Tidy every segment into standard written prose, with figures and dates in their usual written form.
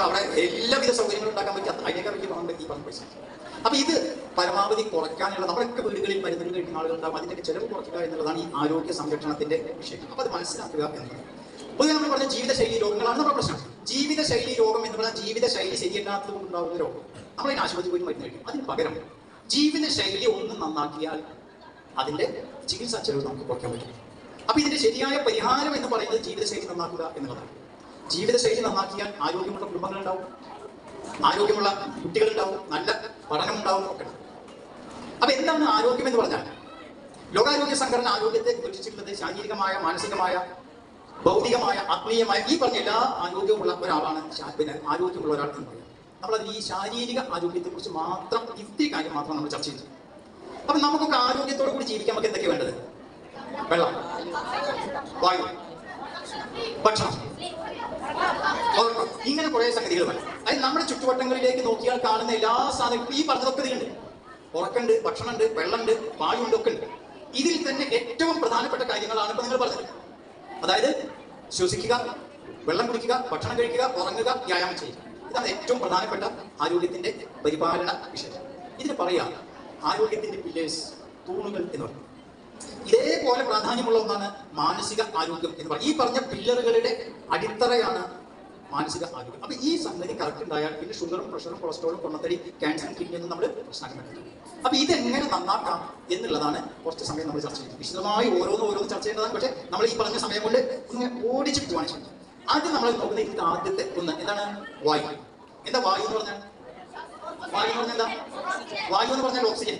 അവിടെ എല്ലാവിധ സൗകര്യങ്ങളും ഉണ്ടാക്കാൻ പറ്റി. അതിനേക്കാൾ വലിയ പണം ഈ പറഞ്ഞ പൈസ. അപ്പൊ ഇത് പരമാവധി കുറയ്ക്കാനുള്ള നമ്മളൊക്കെ വീടുകളിൽ മരുന്നുകൾ കഴിക്കുന്ന ആളുകളുണ്ടാവും. അതിന്റെ ചെലവ് കുറയ്ക്കുക എന്നുള്ളതാണ് ഈ ആരോഗ്യ സംരക്ഷണത്തിന്റെ വിഷയം. അപ്പൊ അത് മനസ്സിലാക്കുക എന്നുള്ളത്. പൊതുവെ നമ്മൾ പറഞ്ഞ ജീവിതശൈലി രോഗങ്ങളാണ് നമ്മുടെ പ്രശ്നം. ജീവിതശൈലി രോഗം എന്ന് പറഞ്ഞാൽ ജീവിതശൈലി ശരിയല്ലാത്തത് കൊണ്ടുണ്ടാകുന്ന രോഗം. നമ്മളതിന് ആശുപത്രി പോയി മരുന്ന് കഴിക്കും. അതിന് പകരം ജീവിതശൈലി ഒന്ന് നന്നാക്കിയാൽ അതിന്റെ ചികിത്സാ ചെലവ് നമുക്ക് കുറയ്ക്കാൻ പറ്റും. അപ്പൊ ഇതിന്റെ ശരിയായ പരിഹാരം എന്ന് പറയുന്നത് ജീവിതശൈലി നന്നാക്കുക എന്നുള്ളതാണ്. ജീവിതശൈലി നന്നാക്കിയാൽ ആരോഗ്യമുള്ള കുടുംബങ്ങളുണ്ടാവും, ആരോഗ്യമുള്ള കുട്ടികളുണ്ടാവും, നല്ല പഠനം ഉണ്ടാവും ഒക്കെ. അപ്പൊ എന്താണ് ആരോഗ്യം എന്ന് പറഞ്ഞാൽ? ലോകാരോഗ്യ സംഘടന ആരോഗ്യത്തെ വിഭജിച്ചിട്ടുള്ളത് ശാരീരികമായ, മാനസികമായ, ഭൗതികമായ, ആത്മീയമായ ഈ പറഞ്ഞ എല്ലാ ആരോഗ്യമുള്ള ഒരാളാണ് ആരോഗ്യമുള്ള ഒരാൾ എന്ന് പറയുന്നത്. നമ്മളത് ഈ ശാരീരിക ആരോഗ്യത്തെ കുറിച്ച് മാത്രം ഇത്തിരി കാര്യം മാത്രം നമ്മൾ ചർച്ച ചെയ്തു. അപ്പൊ നമുക്കൊക്കെ ആരോഗ്യത്തോടു കൂടി ജീവിക്കാൻ നമുക്ക് എന്തൊക്കെയാണ് വേണ്ടത്? വെള്ളം, വായു, ഭക്ഷണം, ഇങ്ങനെ കുറെ സംഗതികൾ വേണം. അതായത് നമ്മുടെ ചുറ്റുവട്ടങ്ങളിലേക്ക് നോക്കിയാൽ കാണുന്ന എല്ലാ സാധനങ്ങളും ഈ പറഞ്ഞതൊക്കെ ഇതിലുണ്ട്. ഉറക്കുണ്ട്, ഭക്ഷണമുണ്ട്, വെള്ളമുണ്ട്, വായുണ്ട്, ഒക്കെ ഉണ്ട്. ഇതിൽ തന്നെ ഏറ്റവും പ്രധാനപ്പെട്ട കാര്യങ്ങളാണ് ഇപ്പൊ നിങ്ങൾ പറഞ്ഞത്. അതായത് ശ്വസിക്കുക, വെള്ളം കുടിക്കുക, ഭക്ഷണം കഴിക്കുക, ഉറങ്ങുക, വ്യായാമം ചെയ്യുക. ഇതാണ് ഏറ്റവും പ്രധാനപ്പെട്ട ആരോഗ്യത്തിന്റെ പരിപാലന വിഷയം. ഇതിന് പറയാം ആരോഗ്യത്തിന്റെ പില്ലേഴ്സ്, തൂണുകൾ എന്ന് പറയും. ഇതേപോലെ പ്രാധാന്യമുള്ള ഒന്നാണ് മാനസിക ആരോഗ്യം എന്ന് പറയും. ഈ പറഞ്ഞ പില്ലറുകളുടെ അടിത്തറയാണ് മാനസിക ആരോഗ്യം. അപ്പൊ ഈ സംഗതി കറക്റ്റ് ഉണ്ടായാൽ പിന്നെ ഷുഗറും പ്രഷറും കൊളസ്ട്രോളും പൊണ്ണത്തടി ക്യാൻസറും കിഡ്നിയൊന്നും നമ്മൾ പ്രശ്നമാക്കാൻ പറ്റില്ല. അപ്പൊ ഇതെങ്ങനെ നന്നാക്കാം എന്നുള്ളതാണ് കുറച്ച് സമയം നമ്മൾ ചർച്ച ചെയ്തത്. വിശദമായി ഓരോന്ന് ചർച്ച ചെയ്യേണ്ടതാണ്. പക്ഷേ നമ്മൾ ഈ പറഞ്ഞ സമയം കൊണ്ട് ഇങ്ങനെ ഓടിച്ചു വിട്ടുവാണ് ചെയ്യുന്നത്. ആദ്യം നമ്മൾ നോക്കുന്ന ഇതിന്റെ ആദ്യത്തെ ഒന്ന് എന്താണ്? വായു. എന്താ വായു എന്ന് പറഞ്ഞാൽ? വായു എന്ന് പറഞ്ഞാൽ എന്താ? വായു എന്ന് പറഞ്ഞാൽ ഓക്സിജൻ.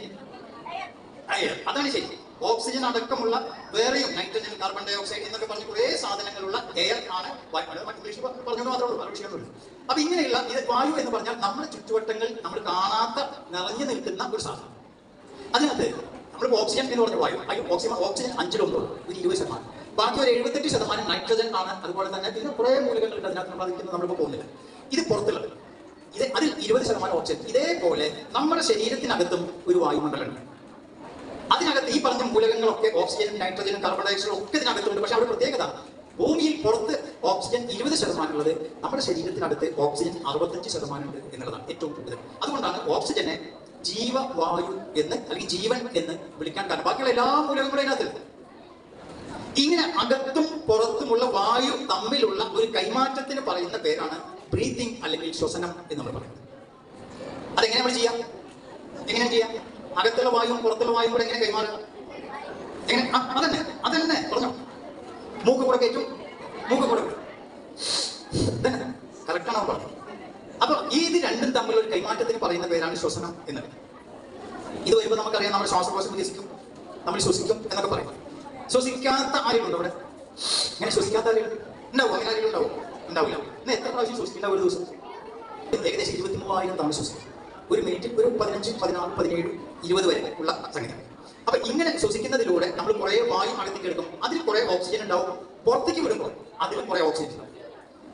അതാണ് ശരി. ഓക്സിജൻ അടക്കമുള്ള വേറെയും നൈട്രജൻ, കാർബൺ ഡൈ ഓക്സൈഡ് എന്നൊക്കെ പറഞ്ഞ കുറേ സാധനങ്ങളുള്ള എയർ ആണ് വായു. ഇംഗ്ലീഷ് പറഞ്ഞത് മാത്രമേ ഉള്ളൂ, വിഷയമൊന്നുമില്ല. അപ്പൊ ഇങ്ങനെയുള്ള ഇത് വായു എന്ന് പറഞ്ഞാൽ നമ്മുടെ ചുറ്റുവട്ടങ്ങൾ നമ്മൾ കാണാത്ത നിറഞ്ഞു നിൽക്കുന്ന ഒരു സാധനം. അതിനകത്ത് നമ്മൾ ഓക്സിജൻ എന്ന് പറഞ്ഞ വായു, ഓക്സിജൻ 5-1 ഒരു 20%. ബാക്കി ഒരു 78% നൈട്രജൻ ആണ്. അതുപോലെ തന്നെ പിന്നെ കുറേ മൂലകങ്ങളുണ്ട് അതിനകത്ത്. നമ്മൾ അതിൽ നമ്മളിപ്പോൾ പോകുന്നില്ല. ഇത് പുറത്തുള്ളത് അതിൽ 20% ഓക്സിജൻ. ഇതേപോലെ നമ്മുടെ ശരീരത്തിനകത്തും ഒരു വായുമണ്ഡലമുണ്ട്. അതിനകത്ത് ഈ പറഞ്ഞ മൂലകങ്ങളൊക്കെ ഓക്സിജനും നൈട്രജനും കാർബൺ ഡൈ ഓക്സൈഡും ഒക്കെ ഇതിനകത്തുണ്ട്. പക്ഷെ അവിടെ പ്രത്യേകത, ഭൂമിയിൽ പുറത്ത് ഓക്സിജൻ 20% ഉള്ളത്, നമ്മുടെ ശരീരത്തിനകത്ത് ഓക്സിജൻ 65% ഉണ്ട് എന്നുള്ളതാണ് ഏറ്റവും കൂടുതൽ. അതുകൊണ്ടാണ് ഓക്സിജനെ ജീവവായു എന്ന് അല്ലെങ്കിൽ ജീവൻ എന്ന് വിളിക്കാൻ കാരണം. ബാക്കിയുള്ള എല്ലാ മൂലകങ്ങളും അതിനകത്ത്. ഇങ്ങനെ അകത്തും പുറത്തുമുള്ള വായു തമ്മിലുള്ള ഒരു കൈമാറ്റത്തിന് പറയുന്ന പേരാണ് ബ്രീത്തിങ് അല്ലെങ്കിൽ ശ്വസനം എന്ന് നമ്മൾ പറയുന്നത്. അതെങ്ങനെ നമ്മൾ ചെയ്യാം? എങ്ങനെ ചെയ്യാം? അകത്തുള്ള വായുവും പുറത്തുള്ള വായുവും കൂടെ എങ്ങനെ കൈമാറുക? എങ്ങനെ? അതന്നെ പറഞ്ഞോ. മൂക്ക് കൂടെ കയറ്റും, മൂക്ക് കൂടെ തന്നെ കറക്റ്റാണോ പറഞ്ഞു? അപ്പൊ ഇത് രണ്ടും തമ്മിലുള്ള ഒരു കൈമാറ്റത്തിന് പറയുന്ന പേരാണ് ശ്വസനം എന്നത്. ഇത് വരുമ്പോൾ നമുക്കറിയാം നമ്മുടെ ശ്വാസകോശം വികസിക്കും, നമ്മൾ ശ്വസിക്കും എന്നൊക്കെ പറയും. ശ്വസിക്കാത്ത ആരെങ്കിലും അവിടെ? ഇങ്ങനെ ശ്വസിക്കാത്ത ആരെങ്കിലും ഉണ്ടാവും? അങ്ങനെ ആരെങ്കിലും ഉണ്ടാവില്ല. ഇന്ന് എത്ര പ്രാവശ്യം ശ്വസിക്കേണ്ട ഒരു ദിവസം? ഏകദേശം 23,000 തവണ ശ്വസിക്കും. ഒരു മിനിറ്റ് ഒരു 15, 16, 17, 20 വരെ ഉള്ള സംഗതി. അപ്പൊ ഇങ്ങനെ ശ്വസിക്കുന്നതിലൂടെ നമ്മൾ കുറെ വായു അകത്തേക്ക് എടുക്കും. അതിൽ കുറെ ഓക്സിജൻ ഉണ്ടാവും. പുറത്തേക്ക് വിടുമ്പോൾ അതിൽ കുറെ ഓക്സിജൻ ഉണ്ടാവും.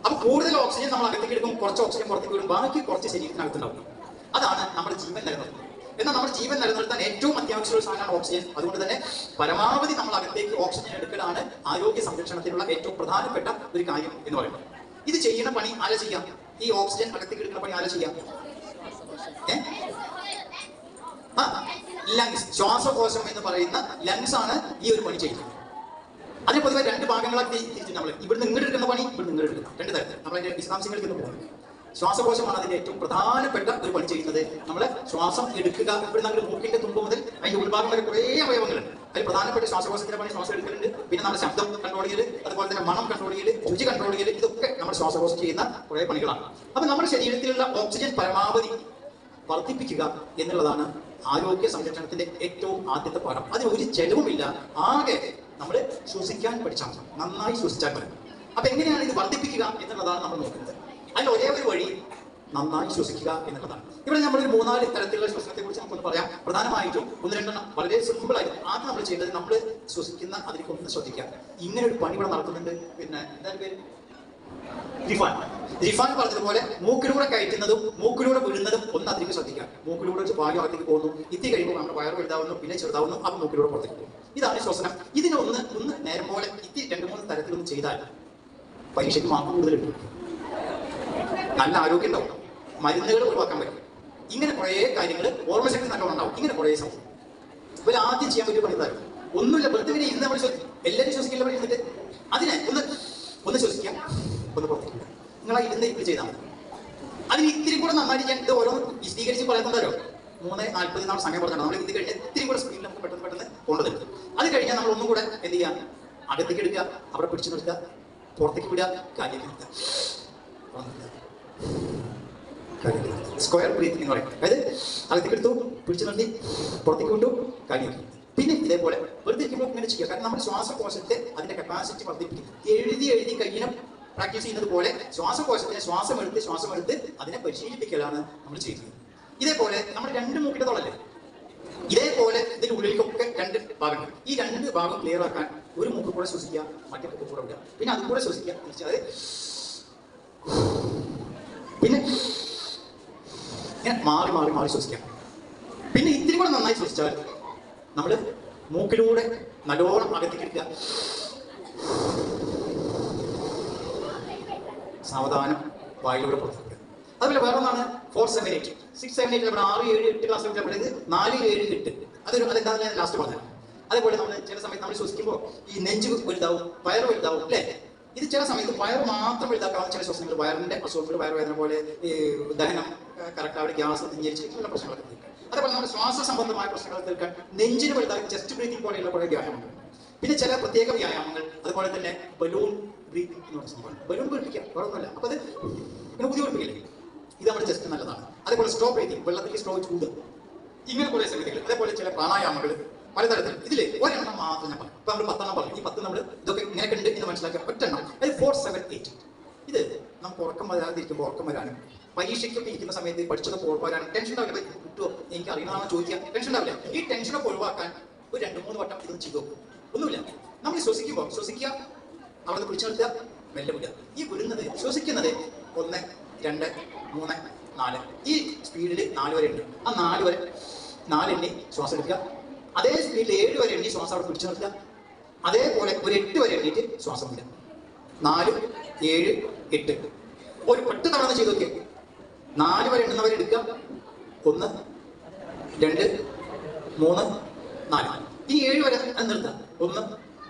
അപ്പൊ കൂടുതൽ ഓക്സിജൻ നമ്മൾ അകത്തേക്ക് എടുക്കും, കുറച്ച് ഓക്സിജൻ പുറത്തേക്ക് വിടും, ബാക്കി കുറച്ച് ശരീരത്തിനകത്തുണ്ടാവും. അതാണ് നമ്മുടെ ജീവൻ നിലനിർത്തുന്നത്. എന്നാൽ നമ്മുടെ ജീവൻ നിലനിർത്താൻ ഏറ്റവും അത്യാവശ്യമുള്ള സാധനമാണ് ഓക്സിജൻ. അതുകൊണ്ട് തന്നെ പരമാവധി നമ്മൾ അകത്തേക്ക് ഓക്സിജൻ എടുക്കലാണ് ആരോഗ്യ സംരക്ഷണത്തിനുള്ള ഏറ്റവും പ്രധാനപ്പെട്ട ഒരു കാര്യം എന്ന് പറയുന്നത്. ഇത് ചെയ്യുന്ന പണി ആരാ ചെയ്യാം? ഈ ഓക്സിജൻ അകത്തേക്ക് എടുക്കുന്ന പണി ആരാ ചെയ്യാം? ലങ്സ്, ശ്വാസകോശം എന്ന് പറയുന്ന ലങ്സ് ആണ് ഈ ഒരു പണി ചെയ്യുന്നത്. അതിന് പൊതുവെ 2 ഭാഗങ്ങളാക്കി തിരിച്ചു. നമ്മൾ ഇവിടുന്ന് ഇങ്ങോട്ട് എടുക്കുന്ന പണി, ഇവിടുന്ന് ഇങ്ങോട്ട് എടുക്കുന്ന 2 തരത്തിൽ. നമ്മൾ അതിന്റെ വിശദാംശങ്ങളിലേക്ക് ഒന്ന് പോകുന്നത്. ശ്വാസകോശമാണ് അതിന്റെ ഏറ്റവും പ്രധാനപ്പെട്ട ഒരു പണി ചെയ്യുന്നത്. നമ്മൾ ശ്വാസം എടുക്കുക, ഇവിടുന്ന് അങ്ങോട്ട് മൂക്കിന്റെ തുമ്പ് മുതൽ അതിന്റെ ഉൾഭാഗം വരെ കുറേ അവയവങ്ങളുണ്ട്. അതിൽ പ്രധാനപ്പെട്ട ശ്വാസകോശത്തിന്റെ പണി ശ്വാസം എടുക്കലുണ്ട്. പിന്നെ നമ്മുടെ ശബ്ദം കൺട്രോൾ ചെയ്യൽ, അതുപോലെ തന്നെ മണം കൺട്രോൾ ചെയ്യൽ, രുചി കൺട്രോൾ ചെയ്യൽ, ഇതൊക്കെ നമ്മുടെ ശ്വാസകോശം ചെയ്യുന്ന കുറേ പണികളാണ്. അപ്പൊ നമ്മുടെ ശരീരത്തിലുള്ള ഓക്സിജൻ പരമാവധി വർദ്ധിപ്പിക്കുക എന്നുള്ളതാണ് ആരോഗ്യ സംരക്ഷണത്തിന്റെ ഏറ്റവും ആദ്യത്തെ പാഠം. അതിന് ഒരു ചെലവുമില്ല. ആകെ നമ്മൾ ശ്വസിക്കാൻ പഠിച്ചാൽ മതി, നന്നായി ശ്വസിച്ചാൽ മതി. അപ്പൊ എങ്ങനെയാണ് ഇത് വർദ്ധിപ്പിക്കുക എന്നുള്ളതാണ് നമ്മൾ നോക്കുന്നത്. അതിൽ ഒരേ ഒരു വഴി നന്നായി ശ്വസിക്കുക എന്നുള്ളതാണ്. ഇവിടെ നമ്മളൊരു 3-4 തരത്തിലുള്ള ശ്വസനത്തെ കുറിച്ച് നമുക്കൊന്ന് പറയാം. പ്രധാനമായിട്ടും 1-2 വളരെ സിമ്പിൾ ആയിട്ട്. ആദ്യം നമ്മൾ ചെയ്യേണ്ടത് നമ്മൾ ശ്വസിക്കുന്ന അതിലേക്ക് ഒന്ന് ശ്രദ്ധിക്കുക. ഇങ്ങനെ ഒരു പണി ഇവിടെ നടക്കുന്നുണ്ട്. പിന്നെ എന്തായാലും പേര് റിഫാൻ പറഞ്ഞതുപോലെ മൂക്കിലൂടെ കയറ്റുന്നതും മൂക്കിലൂടെ വിടുന്നതും ഒന്ന് അതിലേക്ക് ശ്രദ്ധിക്കാം. മൂക്കിലൂടെ വായു അകത്തേക്ക് പോകുന്നു, ഇത്തി കഴിയുമ്പോൾ നമ്മുടെ വയറ് വലുതാവുന്നു, പിന്നെ ചെറുതാവുന്നു, അപ്പം മൂക്കിലൂടെ പുറത്തേക്ക് പോകും. ഇതാണ് ശ്വസനം. ഇതിനെ ഒന്ന് നേരം പോലെ ഇത്തി 2-3 തരത്തിലൊന്നും ചെയ്താൽ പരീക്ഷയ്ക്ക് മാർക്ക് കൂടുതൽ കിട്ടും. നല്ല ആരോഗ്യം ഉണ്ടാവും, മരുന്നുകൾ ഒഴിവാക്കാൻ പറ്റും, ഇങ്ങനെ കുറേ കാര്യങ്ങൾ, ഓർമ്മശക്തി നല്ലോണം ഉണ്ടാവും, ഇങ്ങനെ കുറേ സംഭവം. ഇവർ ആദ്യം ചെയ്യാൻ പറ്റിയ പണിതാരും ഒന്നുമില്ല, വെറുതെ ഇങ്ങനെ ഇരുന്ന് നമ്മൾ എല്ലാവരും ശ്വസിക്കില്ല ഇരുന്നിട്ട് അതിനെ ഒന്ന് ശ്വസിക്കാം, ഒന്ന് പുറത്തേക്ക്. നിങ്ങൾ ആ ഇരുന്ന് ഇരിപ്പ് ചെയ്താൽ മതി. അതിന് ഇത്തിരി കൂടെ നന്നായിട്ട് ഞാൻ ഇത് ഓരോ വിശദീകരിച്ച് പറയുന്നുണ്ടല്ലോ. 3:40 നാൾ സമയം പറഞ്ഞാൽ നമ്മൾ ഇത് കഴിഞ്ഞാൽ ഇത്തിരി കൂടെ സ്പീഡിൽ നമുക്ക് പെട്ടെന്ന് കൊണ്ടുവരും. അത് കഴിഞ്ഞാൽ നമ്മൾ ഒന്നും കൂടെ എന്ത് ചെയ്യാം, അകത്തേക്ക് എടുക്കുക, അവിടെ പിടിച്ചു നിർത്തുക, പുറത്തേക്ക് വിടുക, കാലിലേക്ക് നിർത്തുക. സ്ക്വയർ ബ്രീത്തിങ് എന്ന് പറയും. അതായത് അകത്തേക്ക് എടുത്തു, പിടിച്ചു നിർത്തി, പുറത്തേക്ക് വിട്ടു, കാലിലേക്ക്. പിന്നെ ഇതേപോലെ വെറുതെ ഇരിക്കുമ്പോൾ ഇങ്ങനെ ചെയ്യുക. കാരണം നമ്മുടെ ശ്വാസകോശത്തെ അതിന്റെ കപ്പാസിറ്റി വർദ്ധിപ്പിക്കും. എഴുതി കഴിയണം പ്രാക്ടീസ് ചെയ്യുന്നത് പോലെ ശ്വാസകോശത്തിന് ശ്വാസം എടുത്ത് അതിനെ പരിശീലിപ്പിക്കലാണ് നമ്മൾ ചെയ്യുന്നത്. ഇതേപോലെ നമ്മൾ 2 മൂക്കിന്റെ തൊള്ളല്ലേ, ഇതേപോലെ ഇതിന്റെ ഉള്ളിലേക്കൊക്കെ 2 ഭാഗങ്ങൾ. ഈ 2 ഭാഗം ക്ലിയർ ആക്കാൻ ഒരു മൂക്ക് കൂടെ ശ്വസിക്കുക, മറ്റേ മൂക്ക് കൂടെ വിടുക, പിന്നെ അതും കൂടെ ശ്വസിക്കുക, തിരിച്ചത് പിന്നെ ഇങ്ങനെ മാറി ശ്വസിക്കാം. പിന്നെ ഇത്തിരി കൂടെ നന്നായി ശ്വസിച്ചാൽ നമ്മൾ മൂക്കിലൂടെ നല്ലോണം അകത്തേക്ക് എടുക്കുക, സാവധാനം വായിലൂടെ പുറത്തേക്ക്. അതുപോലെ വേറെ ഒന്നാണ് 4, 7, 8, 6, 7, 8, 6, 7, 8 ക്ലാസ് 4, 7, 8. അതെന്താ ലാസ്റ്റ് പറഞ്ഞത്. അതേപോലെ നമ്മൾ ചില സമയത്ത് നമ്മൾ ശ്വസിക്കുമ്പോൾ ഈ നെഞ്ച് വലുതാവും, വയറ് വലുതാവും അല്ലേ. ഇത് ചില സമയത്ത് വയറ് മാത്രം വലുതാക്കാവുന്ന ചില ശ്വസനങ്ങൾ, വയറിന്റെ അസുഖങ്ങൾ, വയറുവേദന പോലെ, ഈ ദഹനം കറക്റ്റ് അവിടെ ഗ്യാസ് തിരിച്ചിട്ടുള്ള പ്രശ്നങ്ങളൊക്കെ തീർക്കാം. അതേപോലെ നമ്മുടെ ശ്വാസ സംബന്ധമായ പ്രശ്നങ്ങൾ തീർക്കാൻ നെഞ്ചിന് വലുതാക്കി ചെസ്റ്റ് ബ്രീത്തിങ് പോലെയുള്ള കുറേ വ്യായാമങ്ങൾ. പിന്നെ ചില പ്രത്യേക വ്യായാമങ്ങൾ, അതുപോലെ തന്നെ ബലൂൺ ബ്രീത്തിങ് എന്ന് പറഞ്ഞ സംഭവം. ബലൂൺ പിടിപ്പിക്കാം, വേറൊന്നുമല്ല. അപ്പൊ അത് ഇങ്ങനെ ബുദ്ധിമുട്ടിപ്പിക്കില്ലേ, ഇത് നമ്മുടെ ചെസ്റ്റ് നല്ലതാണ്. അതേപോലെ സ്ട്രോ ബ്രീത്തിങ്, വെള്ളത്തിൽ സ്ട്രോ ചൂട്, ഇങ്ങനെ കുറേ സംഗതികൾ. അതേപോലെ ചില പ്രാണായാമങ്ങൾ പലതരത്തിൽ. ഇതിൽ ഒരെണ്ണം മാത്രം ഞാൻ പറഞ്ഞു. ഇപ്പൊ നമ്മൾ 10 എണ്ണം പറഞ്ഞു. ഈ 10 നമ്മൾ ഇതൊക്കെ ഇങ്ങനെയൊക്കെ ഉണ്ട് എന്ന് മനസ്സിലാക്കുക. ഒറ്റെണ്ണം, അത് 4, 7, 8. ഇത് നമുക്ക് ഉറക്കം വരാതിരിക്കുമ്പോൾ ഉറക്കം വരാനും, പരീക്ഷയ്ക്കൊക്കെ ഇരിക്കുന്ന സമയത്ത് പഠിച്ചതൊക്കെ ഓർക്കാനും, ടെൻഷൻ ഉണ്ടാവില്ല. കിട്ടുമോ എനിക്ക് അറിയണമെന്നാണ് ചോദിക്കുക, ടെൻഷൻ ഉണ്ടാവില്ല. ഈ ടെൻഷനൊക്കെ ഒഴിവാക്കാൻ ഒരു 2-3 വട്ടം ഇതൊന്നും ചെയ്തു നോക്കും. ഒന്നുമില്ല, നമ്മൾ ശ്വസിക്കുക, അവിടെ പിടിച്ചു നിർത്തുക, മെല്ലെ വിടുക. ഈ വിടുന്നത് ശ്വസിക്കുന്നത് 1, 2, 3, 4 ഈ സ്പീഡിൽ 4 വരെ ഉണ്ട്. ആ 4 എണ്ണി ശ്വാസം എടുക്കുക. അതേ സ്പീഡിൽ 7 വരെ എണ്ണി ശ്വാസം അവിടെ പിടിച്ചു നിർത്തുക. അതേപോലെ ഒരു 8 വരെ എണ്ണീറ്റ് ശ്വാസം വിടുക. 4, 7, 8 ഒരു 8 തവണ ചെയ്ത് നോക്കിയ 4 വരെ എണ്ണുന്നവരെ എടുക്കുക. 1, 2, 3, 4 ഈ 7 വരെ നിർത്തുക. 1,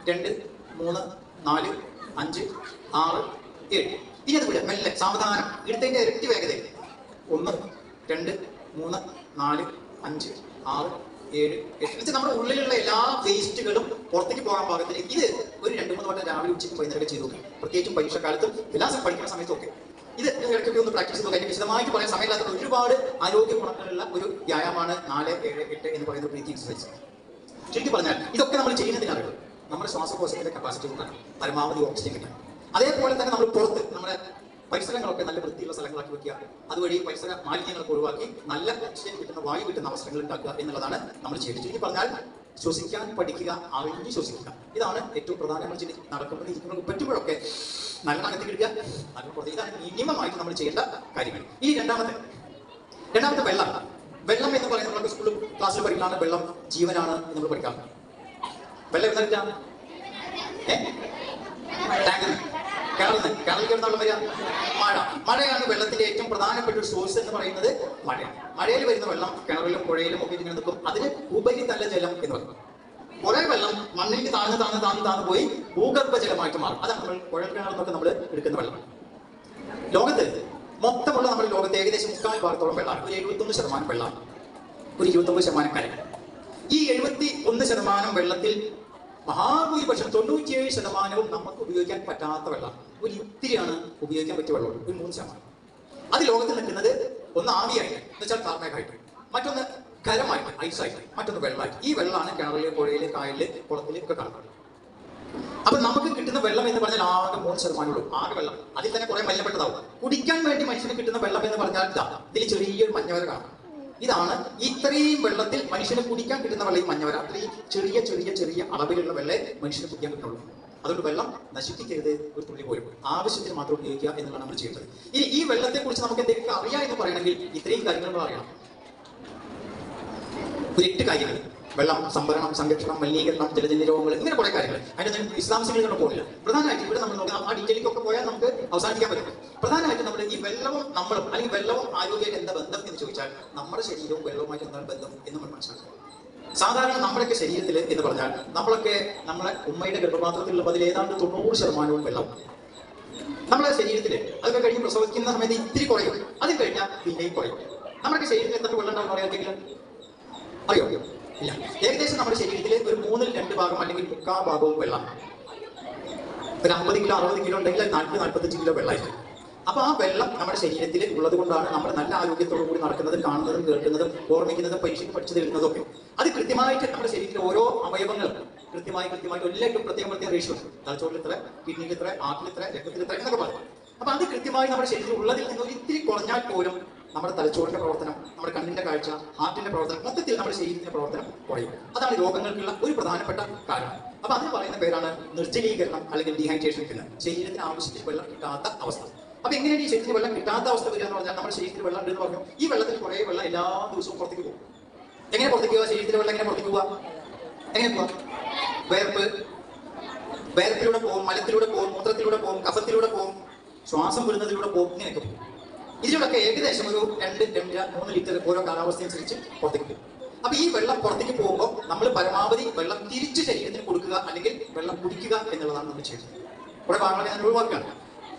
2, 3, 4, 5, 6, 7 ഇനി അത് വിടുക. മെല്ലെ സാവധാനം എടുത്തതിന്റെ ഇരട്ടി വേഗതയിൽ 1, 2, 3, 4, 5, 6, 7, 8 നമ്മുടെ ഉള്ളിലുള്ള എല്ലാ വേസ്റ്റുകളും പുറത്തേക്ക് പോകാൻ പാകത്തിന് ഇത് ഒരു 2-3 വട്ടം രാവിലെ ഉച്ചയ്ക്കും വൈകുന്നേരം ചെയ്തു നോക്കുക. പ്രത്യേകിച്ചും പരീക്ഷ കാലത്തും എല്ലാ പഠിക്കുന്ന സമയത്തൊക്കെ ഇത് ഇടയ്ക്കൊക്കെ ഒന്ന് പ്രാക്ടീസ് ചെയ്ത് നോക്കുക. വിശദമായിട്ട് പറയാൻ സമയമില്ലാത്ത ഒരുപാട് ആരോഗ്യ ഗുണങ്ങളുള്ള ഒരു വ്യായാമമാണ് 4, 7, 8 എന്ന് പറയുന്ന ബ്രീത്തിങ് എക്സസൈസ്. ചുരുക്കി പറഞ്ഞാൽ ഇതൊക്കെ നമ്മൾ ചെയ്യുന്നതിനാണ് നമ്മുടെ ശ്വാസകോശത്തിന്റെ കപ്പാസിറ്റി കൂട്ടാൻ, പരമാവധി ഓക്സിജൻ കിട്ടാൻ. അതേപോലെ തന്നെ നമ്മൾ പുറത്ത് നമ്മുടെ പരിസരങ്ങളൊക്കെ നല്ല വൃത്തിയുള്ള സ്ഥലങ്ങളാക്കി വെക്കുക. അതുവഴി പരിസര മാലിന്യങ്ങളൊക്കെ ഒഴിവാക്കി നല്ല ഓക്സിജൻ കിട്ടുന്ന, വായു കിട്ടുന്ന അവസരങ്ങൾ ഉണ്ടാക്കുക എന്നുള്ളതാണ് നമ്മൾ ചെയ്യുന്നത്. ചുരുക്കി പറഞ്ഞാൽ ശ്വസിക്കാൻ പഠിക്കുക, അറിഞ്ഞ് ശ്വസിക്കുക. ഇതാണ് ഏറ്റവും പ്രധാനം. നമ്മൾ നടക്കുന്നത് ഇരിക്കുന്നത് പറ്റുമ്പോഴൊക്കെ നല്ല അകത്തേക്ക് എടുക്കുക, നല്ല പുറത്തേക്ക്. ഇതാണ് മിനിമമായിട്ട് നമ്മൾ ചെയ്യേണ്ട കാര്യങ്ങൾ. ഈ രണ്ടാമത്തെ വെള്ളം എന്ന് പറയുന്നത് നമ്മൾ സ്കൂളിൽ ക്ലാസ്സിൽ പഠിക്കാണ്. വെള്ളം ജീവനാണ് എന്ന് നമ്മൾ പഠിക്കാം. വെള്ളം എഴുതാ കിണറിൽ കിടന്നുള്ള വരിക മഴയാണ് വെള്ളത്തിന്റെ ഏറ്റവും പ്രധാനപ്പെട്ട ഒരു സോഴ്സ് എന്ന് പറയുന്നത് മഴയാണ്. മഴയിൽ വരുന്ന വെള്ളം കിണറിലും പുഴയിലും ഒക്കെ ഇങ്ങനെ നിൽക്കും. അതിന് ഉപരിതല ജലം എന്ന് പറയും. കുറെ വെള്ളം മണ്ണിലേക്ക് താഴ്ന്ന് പോയി ഭൂഗർഭ ജലമായിട്ട് മാറും. അതാണ് നമ്മൾ കുഴൽ കിണറിന്നൊക്കെ നമ്മൾ എടുക്കുന്ന വെള്ളം. ലോകത്ത് മൊത്തമുള്ള നമ്മുടെ ലോകത്ത് ഏകദേശം 3/4 ഭാഗത്തോളം വെള്ളമാണ്. ഒരു 71% വെള്ളമാണ്, ഒരു 29% കര. ഈ 71% വെള്ളത്തിൽ മഹാഭൂരിപക്ഷം 97% നമുക്ക് ഉപയോഗിക്കാൻ പറ്റാത്ത വെള്ളമാണ്. ഒരു ഇത്തിരിയാണ് ഉപയോഗിക്കാൻ പറ്റിയ വെള്ളം, ഒരു 3%. അത് ലോകത്തിൽ നിൽക്കുന്നത് ഒന്ന് ആവിയായിട്ട് എന്ന് വെച്ചാൽ കാർമേഘായിട്ട്, മറ്റൊന്ന് ഖരമായിട്ട് ഐസായിട്ട്, മറ്റൊന്ന് വെള്ളമായിട്ട്. ഈ വെള്ളമാണ് കിണറില്, പുഴയില്, കായലില്, കുളത്തില് ഒക്കെ കാണുന്നത്. അപ്പൊ നമുക്ക് കിട്ടുന്ന വെള്ളം എന്ന് പറഞ്ഞാൽ ആകെ 3% ഉള്ളൂ. ആകെ വെള്ളം അതിൽ തന്നെ കുറെ മലിനപ്പെട്ടതാവും. കുടിക്കാൻ വേണ്ടി മനുഷ്യന് കിട്ടുന്ന വെള്ളം എന്ന് പറഞ്ഞാൽ ഇതിൽ ചെറിയൊരു മഞ്ഞവര കാണാം. ഇതാണ് ഇത്രയും വെള്ളത്തിൽ മനുഷ്യന് കുടിക്കാൻ കിട്ടുന്ന വെള്ളം. ഈ മഞ്ഞവര അത്രയും ചെറിയ അളവിലുള്ള വെള്ളമേ മനുഷ്യന് കുടിക്കാൻ കിട്ടുള്ളൂ. അതുകൊണ്ട് വെള്ളം നശിപ്പിക്കരുത് ഒരു തുള്ളി പോലും. ആവശ്യത്തിന് മാത്രം ഉപയോഗിക്കുക എന്നുള്ളതാണ് നമ്മൾ ചെയ്യുന്നത്. ഇനി ഈ വെള്ളത്തെ കുറിച്ച് നമുക്ക് എന്തെങ്കിലും അറിയാം എന്ന് പറയണമെങ്കിൽ ഇത്രയും കാര്യങ്ങൾ നമ്മൾ അറിയണം. ഒരു 8 കാര്യങ്ങൾ. വെള്ളം സംഭരണം, സംരക്ഷണം, മലിനീകരണം, ജലജന്യ രോഗങ്ങൾ, ഇങ്ങനെ കുറെ കാര്യങ്ങൾ. അതിനൊന്നും വിശദാംശങ്ങളിലൊന്നും പോകില്ല. പ്രധാനമായിട്ട് ഇവിടെ നമ്മൾ നോക്കാം, ആ ഡീറ്റെയിലേക്കൊക്കെ പോയാൽ നമുക്ക് അവസാനിക്കാൻ പറ്റും. പ്രധാനമായിട്ട് നമ്മൾ ഈ വെള്ളവും നമ്മളും, അല്ലെങ്കിൽ വെള്ളവും ആരോഗ്യമായിട്ട് എന്താ ബന്ധം എന്ന് ചോദിച്ചാൽ, നമ്മുടെ ശരീരവും വെള്ളവുമായിട്ട് എന്താണ് ബന്ധം എന്ന് നമ്മൾ മനസ്സിലാക്കുക. സാധാരണ നമ്മുടെയൊക്കെ ശരീരത്തിൽ എന്ന് പറഞ്ഞാൽ, നമ്മളൊക്കെ നമ്മളെ ഉമ്മയുടെ ഗർഭപാത്രത്തിലുള്ള അതിൽ ഏതാണ്ട് 90% വെള്ളം. നമ്മുടെ ശരീരത്തിൽ അതൊക്കെ കഴിഞ്ഞ് പ്രസവിക്കുന്ന സമയത്ത് ഇത്തിരി കുറയും, അത് കഴിഞ്ഞാൽ പിന്നെയും കുറയും. നമ്മുടെ ശരീരത്തിൽ എത്ര വെള്ളം ഉണ്ടാവും അറിയാമെങ്കിൽ അറിയോ? ഇല്ല. ഏകദേശം നമ്മുടെ ശരീരത്തിൽ ഒരു 3/2 ഭാഗം അല്ലെങ്കിൽ 3/4 ഭാഗവും വെള്ളം. ഒരു 50 കിലോ 60 കിലോ ഉണ്ടെങ്കിൽ 40-45 കിലോ വെള്ളമായിരിക്കും. അപ്പൊ ആ വെള്ളം നമ്മുടെ ശരീരത്തിൽ ഉള്ളത് കൊണ്ടാണ് നമ്മൾ നല്ല ആരോഗ്യത്തോടു കൂടി നടക്കുന്നതും, കാണുന്നതും, കേൾക്കുന്നതും, ഓർമ്മിക്കുന്നതും, പരീക്ഷയ്ക്ക് പഠിച്ചു തരുന്നതും ഒക്കെ. അത് കൃത്യമായിട്ട് നമ്മുടെ ശരീരത്തിലെ ഓരോ അവയവങ്ങളും കൃത്യമായിട്ട് എല്ലാവർക്കും പ്രത്യേകം റേഷ്യോ. തലച്ചോറിൽ ഇത്ര, കിഡ്നിയിൽ ഇത്ര, ആട്ടിൽ ഇത്ര, രക്തത്തിൽ ഇത്ര എന്നൊക്കെ പറയും. അപ്പൊ അത് കൃത്യമായി നമ്മുടെ ശരീരത്തിൽ ഉള്ളതിൽ നിന്ന് ഒരു ഇത്തിരി കുറഞ്ഞാൽ പോലും നമ്മുടെ തലച്ചോറിന്റെ പ്രവർത്തനം, നമ്മുടെ കണ്ണിന്റെ കാഴ്ച, ഹാർട്ടിന്റെ പ്രവർത്തനം, മൊത്തത്തിൽ നമ്മുടെ ശരീരത്തിന്റെ പ്രവർത്തനം കുറയും. അതാണ് രോഗങ്ങൾക്കുള്ള ഒരു പ്രധാനപ്പെട്ട കാരണം. അപ്പൊ അതിന് പറയുന്ന പേരാണ് നിർജ്ജലീകരണം അല്ലെങ്കിൽ ഡീഹൈഡ്രേഷൻ എന്ന്. ശരീരത്തിന് ആവശ്യത്തിന് വെള്ളം കിട്ടാത്ത അവസ്ഥ. അപ്പൊ എങ്ങനെയാണ് ഈ ശരീരത്തിന് വെള്ളം കിട്ടാത്ത അവസ്ഥ വരിക എന്ന് പറഞ്ഞാൽ, നമ്മുടെ ശരീരത്തിൽ വെള്ളം ഉണ്ടെന്ന് പറഞ്ഞു, ഈ വെള്ളത്തിൽ കുറെ വെള്ളം എല്ലാ ദിവസവും പുറത്തേക്ക് പോകും. എങ്ങനെ പുറത്തേക്ക് പോവുക? ശരീരത്തിലെ വെള്ളം എങ്ങനെ പുറത്തേക്ക് പോവുക? എങ്ങനെ പോവാ? വേർപ്പിലൂടെ പോകും, മലത്തിലൂടെ പോകും, മൂത്രത്തിലൂടെ പോകും, കഫത്തിലൂടെ പോകും, ശ്വാസം വരുന്നതിലൂടെ പോകും, ഇങ്ങനെയൊക്കെ പോകും. ഇതിലൂടെയൊക്കെ ഏകദേശം ഒരു 2-3 ലിറ്റർ ഓരോ കാലാവസ്ഥയനുസരിച്ച് പുറത്തേക്ക് പോകും. അപ്പൊ ഈ വെള്ളം പുറത്തേക്ക് പോകുമ്പോൾ നമ്മൾ പരമാവധി വെള്ളം തിരിച്ച് ശരീരത്തിന് കൊടുക്കുക, അല്ലെങ്കിൽ വെള്ളം കുടിക്കുക എന്നുള്ളതാണ് നമ്മൾ ചെയ്യുന്നത്. കുറെ ഭാഗങ്ങൾ ഞാൻ ഒഴിവാക്കുകയാണ്.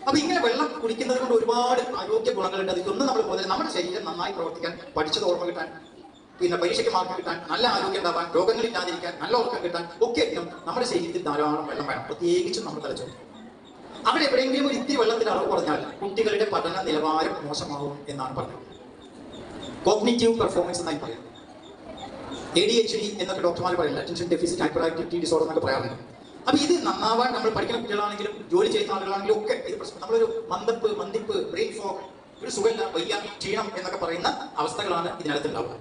അപ്പൊ ഇങ്ങനെ വെള്ളം കുടിക്കുന്നത് കൊണ്ട് ഒരുപാട് ആരോഗ്യ ഗുണങ്ങളുണ്ട്. അതിലൊന്നും നമ്മൾ പോലെ നമ്മുടെ ശരീരം നന്നായി പ്രവർത്തിക്കാൻ, പഠിച്ചത് ഓർമ്മ കിട്ടാൻ, പിന്നെ പരീക്ഷയ്ക്ക് മാർക്ക് കിട്ടാൻ, നല്ല ആരോഗ്യം ഉണ്ടാവാൻ, രോഗങ്ങളില്ലാതിരിക്കാൻ, നല്ല ഉറക്കം കിട്ടാൻ ഒക്കെ നമ്മുടെ ശരീരത്തിൽ ധാരാളം വെള്ളം വേണം. പ്രത്യേകിച്ചും നമ്മൾ തലച്ചോറ്. അവിടെ എവിടെയെങ്കിലും ഒരു ഇത്തിരി വെള്ളത്തിന് അളവ് കുറഞ്ഞാൽ കുട്ടികളുടെ പഠന നിലവാരം മോശമാവും എന്നാണ് പറഞ്ഞത്. കോഗ്നിറ്റീവ് പെർഫോമൻസ് എന്നായി പറയുന്നത്. ADHD എന്നൊക്കെ ഡോക്ടർമാർ പറയുന്നത്, attention deficit hyper activity disorder എന്നൊക്കെ പറയാറുണ്ട്. അപ്പൊ ഇത് നന്നാവാൻ നമ്മൾ പഠിക്കുന്ന കുട്ടികളാണെങ്കിലും ജോലി ചെയ്യുന്ന ആളുകളാണെങ്കിലും ഒക്കെ ഇത് പ്രശ്നം. നമ്മളൊരു മന്ദിപ്പ്, ബ്രെയിൻ ഫോഗ്, ഒരു സുഖമില്ല, വയ്യ, ക്ഷീണം എന്നൊക്കെ പറയുന്ന അവസ്ഥകളാണ് ഇതിനകത്ത് ഉണ്ടാവുക.